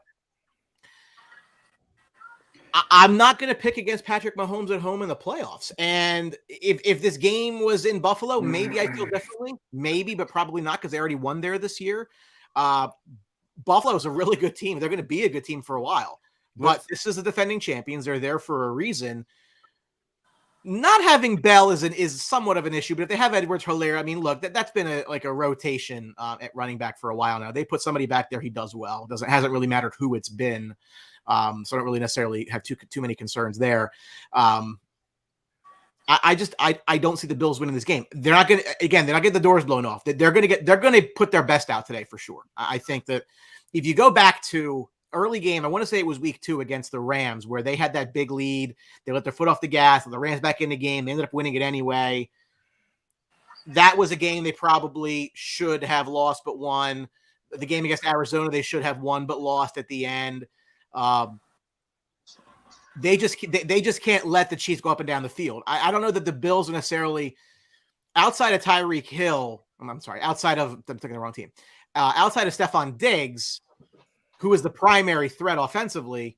I'm not going to pick against Patrick Mahomes at home in the playoffs. And if this game was in Buffalo, maybe I feel differently. Maybe, but probably not because they already won there this year. Buffalo is a really good team. They're going to be a good team for a while. But this is the defending champions. They're there for a reason. Not having Bell is somewhat of an issue, but if they have Edwards-Helaire, I mean, look, that's been a rotation at running back for a while now. They put somebody back there, he does well. Hasn't really mattered who it's been. So I don't really necessarily have too many concerns there. I don't see the Bills winning this game. They're not going to get the doors blown off. They're going to put their best out today for sure. I think that if you go back to early game, I want to say it was week 2 against the Rams where they had that big lead. They let their foot off the gas and the Rams back in the game. They ended up winning it anyway. That was a game they probably should have lost, but won. The game against Arizona, they should have won, but lost at the end. They just can't let the Chiefs go up and down the field. I don't know that the Bills are necessarily outside of Tyreek Hill. I'm sorry, I'm thinking the wrong team. Outside of Stephon Diggs, who is the primary threat offensively,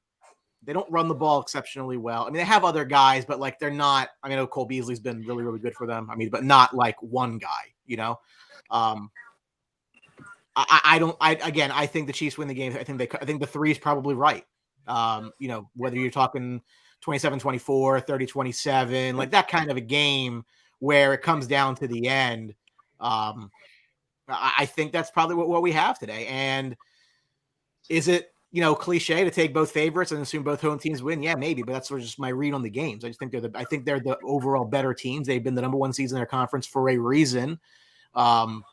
They don't run the ball exceptionally well. I mean, they have other guys, but like they're not. I mean, I know Cole Beasley's been really, really good for them. I mean, but not like one guy, you know. I think the Chiefs win the game. I think the 3 is probably right. You know, whether you're talking 27-24, 30-27, like that kind of a game where it comes down to the end. I think that's probably what we have today. And is it, you know, cliche to take both favorites and assume both home teams win? Yeah, maybe, but that's sort of just my read on the games. I just think they're the overall better teams. They've been the number 1 seeds in their conference for a reason. I'm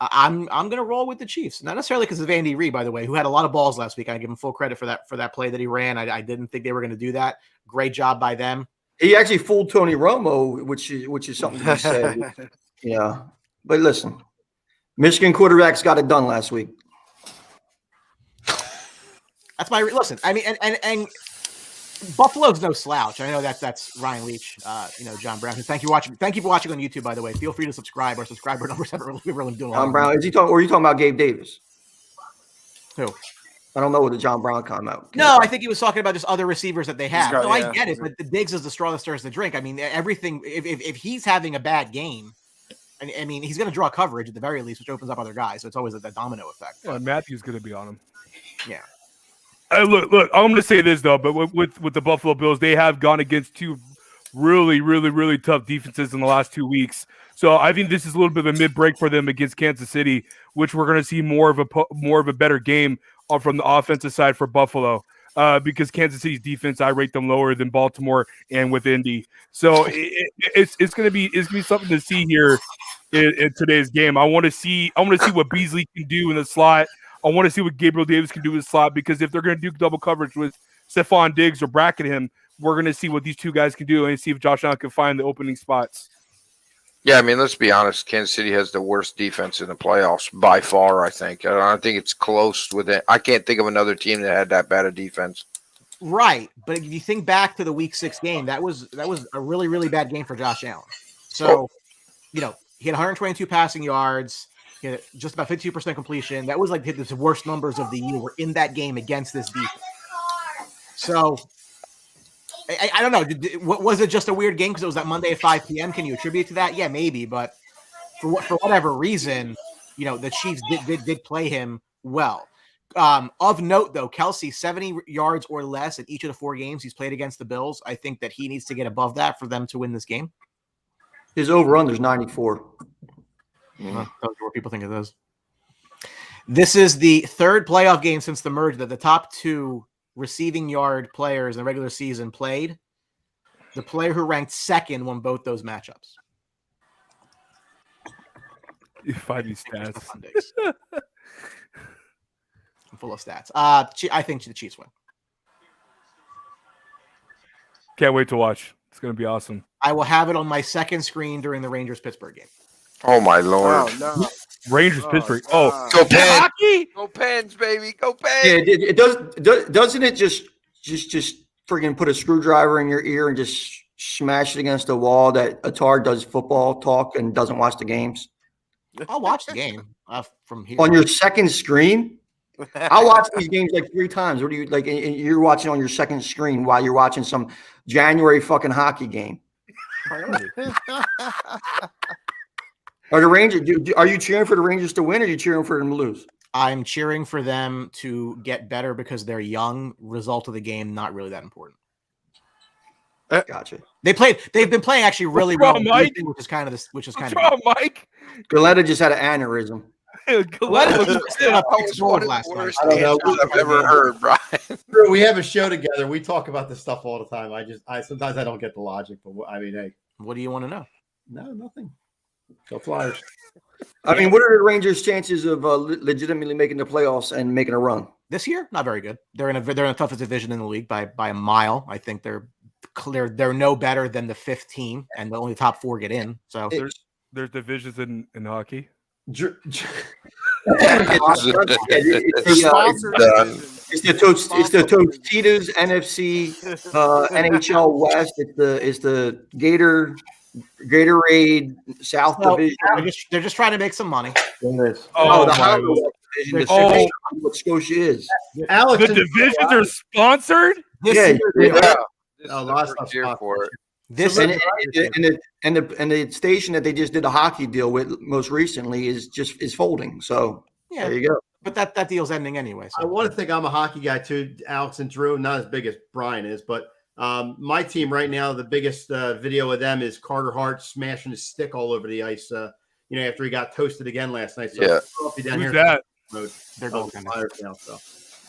going to roll with the Chiefs, not necessarily because of Andy Reid, by the way, who had a lot of balls last week. I give him full credit for that play that he ran. I didn't think they were going to do that. Great job by them. He actually fooled Tony Romo, which is something to be said. Yeah, but listen, Michigan quarterbacks got it done last week. That's my listen. I mean, and Buffalo's no slouch. I know that's Ryan Leach. You know, John Brown. Thank you for watching on YouTube. By the way, feel free to subscribe. Our subscriber numbers haven't really doing a lot. John Brown. Is he talking? Or are you talking about Gabe Davis? Who? I don't know what the John Brown comment. No, I think he was talking about just other receivers that they have. I get it, but the Diggs is the straw that stirs the drink. I mean, everything. If he's having a bad game, I mean, he's going to draw coverage at the very least, which opens up other guys. So it's always a domino effect. Well, Matthew's going to be on him. Yeah. Look, I'm going to say this, though, but with the Buffalo Bills, they have gone against 2 really, really, really tough defenses in the last 2 weeks. So I think this is a little bit of a mid-break for them against Kansas City, which we're going to see more of a better game from the offensive side for Buffalo, because Kansas City's defense, I rate them lower than Baltimore and with Indy. So it's going to be something to see here in today's game. I want to see what Beasley can do in the slot. I want to see what Gabriel Davis can do in the slot, because if they're going to do double coverage with Stephon Diggs or bracket him, we're going to see what these 2 guys can do and see if Josh Allen can find the opening spots. Yeah, I mean, let's be honest. Kansas City has the worst defense in the playoffs by far, I think. I don't think it's close with it. I can't think of another team that had that bad a defense. Right. But if you think back to the Week 6 game, that was a really, really bad game for Josh Allen. So, you know, he had 122 passing yards. He had just about 52% completion. That was like the worst numbers of the year were in that game against this defense. So I don't know. Was it just a weird game because it was that Monday at 5 p.m.? Can you attribute to that? Yeah, maybe. But for whatever reason, you know, the Chiefs did play him well. Of note, though, Kelsey, 70 yards or less in each of the 4 games he's played against the Bills. I think that he needs to get above that for them to win this game. His over-under is 94. That's what people think it is. This is the 3rd playoff game since the merger that the top 2 receiving yard players in the regular season played. The player who ranked 2nd won both those matchups. You find these stats. I'm full of stats. I think the Chiefs win. Can't wait to watch. It's going to be awesome. I will have it on my 2nd screen during the Rangers-Pittsburgh game. Oh, my Lord. Oh, no. Rangers, Pittsburgh. Oh, Go Pens. hockey? Go Pens, baby. Go Pens. Yeah, it does. Doesn't it just friggin' put a screwdriver in your ear and just smash it against the wall that Attar does football talk and doesn't watch the games? I'll watch the game from here. On your 2nd screen? I'll watch these games like 3 times. What do you like? And you're watching on your 2nd screen while you're watching some January fucking hockey game. Are the Rangers? Are you cheering for the Rangers to win, or are you cheering for them to lose? I'm cheering for them to get better because they're young. Result of the game, not really that important. Gotcha. They've been playing actually really well, Mike? which is kind of. Mike. Galetta just had an aneurysm. Galetta was one of the worst answers I've ever heard, Brian. We have a show together. We talk about this stuff all the time. I sometimes I don't get the logic, but I mean, hey, what do you want to know? No, nothing. Go Flyers. I mean, what are the Rangers' chances of legitimately making the playoffs and making a run this year? Not very good. They're in the toughest division in the league by a mile. I think they're no better than the 5th team, and the only top 4 get in. So there's divisions in hockey. It's the Tostitos NFC NHL West. It's the Gatorade South Division. They're just trying to make some money. The division to see what Scotia is. Alex, The divisions are sponsored? Yeah, This a is lot of the stuff first year for it. This and the station that they just did a hockey deal with most recently is folding. So yeah, there you go. but that deal's ending anyway. So. I want to think I'm a hockey guy too, Alex and Drew, not as big as Brian is, but my team right now, the biggest video of them is Carter Hart smashing his stick all over the ice, after he got toasted again last night. So Yeah. Who's that? They're goaltenders. Now, so.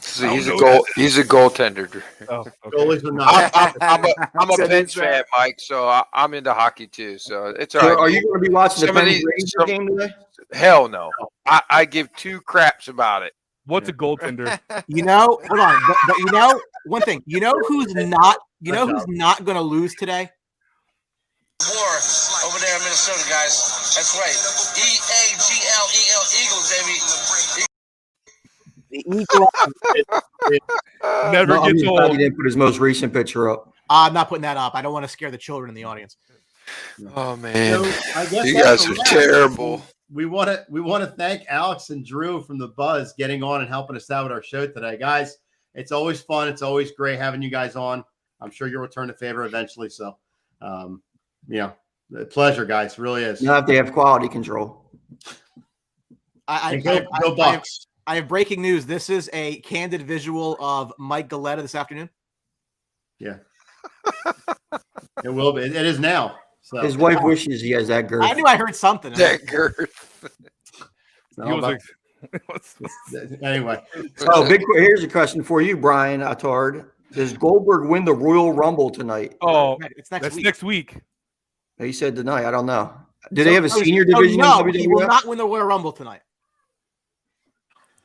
So he's a goaltender. Drew. Oh, okay. Goalies are not. I'm a Pens fan, Mike, so I'm into hockey too. So it's all right. Are you going to be watching the Some of Pens these- Rangers some- game today? Hell no. I give two craps about it. What's a goaltender? Hold on. But one thing. Who's not going to lose today? War over there in Minnesota, guys. That's right. EAGLEAGLES, baby. Never gets He old. didn't put his most recent picture up. I'm not putting that up. I don't want to scare the children in the audience. Oh man, I guess you that's guys are a wrap. terrible. We want to thank Alex and Drew from the Buzz getting on and helping us out with our show today, guys. It's always fun. It's always great having you guys on. I'm sure you'll return the favor eventually. So, a pleasure, guys. It really is. You have to have quality control. Go Bucks. I have breaking news. This is a candid visual of Mike Galletta this afternoon. Yeah, it will be. It is now. So His wife wishes he has that girth. I knew I heard something. That girth. it's not He was about- like, anyway. Here's a question for you, Brian Attard. Does Goldberg win the Royal Rumble tonight? oh, It's next that's week. next week. He said tonight. I don't know. Do they have a senior division? No, in he will WWF? not win the Royal Rumble tonight.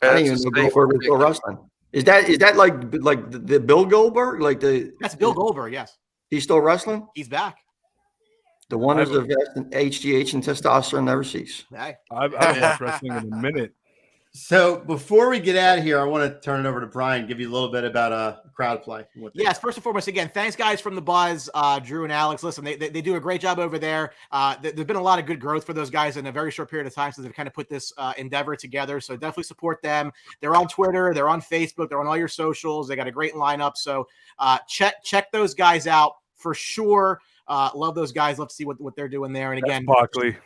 I didn't even know Goldberg was still wrestling. Is that like the Bill Goldberg? That's Bill Goldberg. Yes, He's still wrestling? he's back. The wonders of HGH and testosterone never cease. Hey. I've watched wrestling in a minute. So before we get out of here, I want to turn it over to Brian, give you a little bit about crowd play. Yes, first and foremost, again, thanks guys from the Buzz, Drew and Alex. Listen, they do a great job over there. There's been a lot of good growth for those guys in a very short period of time since they've kind of put this endeavor together. So definitely support them. They're on Twitter, they're on Facebook, they're on all your socials. They got a great lineup. So check those guys out for sure. Love those guys. Love to see what they're doing there. And again, Buckley.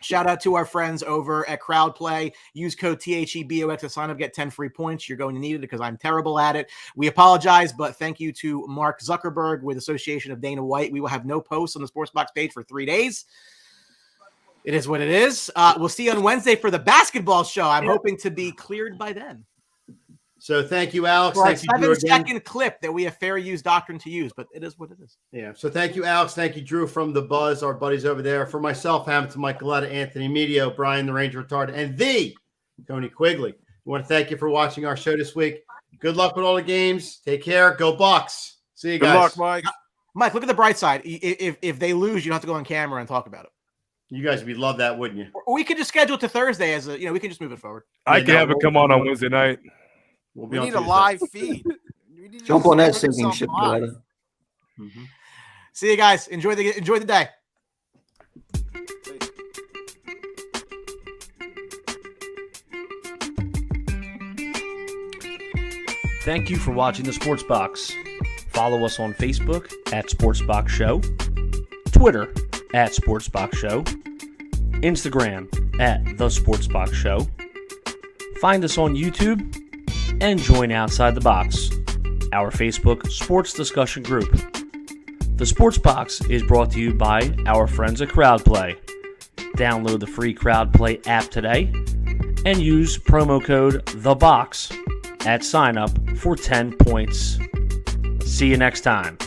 shout out to our friends over at Crowd Play. Use code THEBOX to sign up, get 10 free points. You're going to need it because I'm terrible at it. We apologize, but thank you to Mark Zuckerberg with Association of Dana White. We will have no posts on the Sportsbox page for 3 days. It is what it is. We'll see you on Wednesday for the basketball show. I'm hoping to be cleared by then. So thank you, Alex. For a Thank you, Drew, again. 7-second clip that we have fair use doctrine to use, but it is what it is. Yeah. So thank you, Alex. Thank you, Drew from the Buzz, our buddies over there. For myself, Hamilton, Mike Galletta, Anthony Medio, Brian the Ranger Retard, and the Tony Quigley. We want to thank you for watching our show this week. Good luck with all the games. Take care. Go Bucks. See you guys. Good luck, Mike. Mike, look at the bright side. If they lose, you don't have to go on camera and talk about it. You guys would love that, wouldn't you? Or we could just schedule it to Thursday we can just move it forward. I can have it come on Wednesday night. We'll We on need a Tuesday. live feed. We need to Jump just on that put this sinking up ship, live. Galletta. Mm-hmm. See you guys. Enjoy the day. Thank you for watching the Sports Box. Follow us on Facebook at Sportsbox Show, Twitter at Sportsbox Show, Instagram at The Sportsbox Show. Find us on YouTube and join Outside the Box, our Facebook sports discussion group. The Sports Box is brought to you by our friends at Crowd Play. Download the free Crowd Play app today and use promo code THEBOX at sign up for 10 points. See you next time.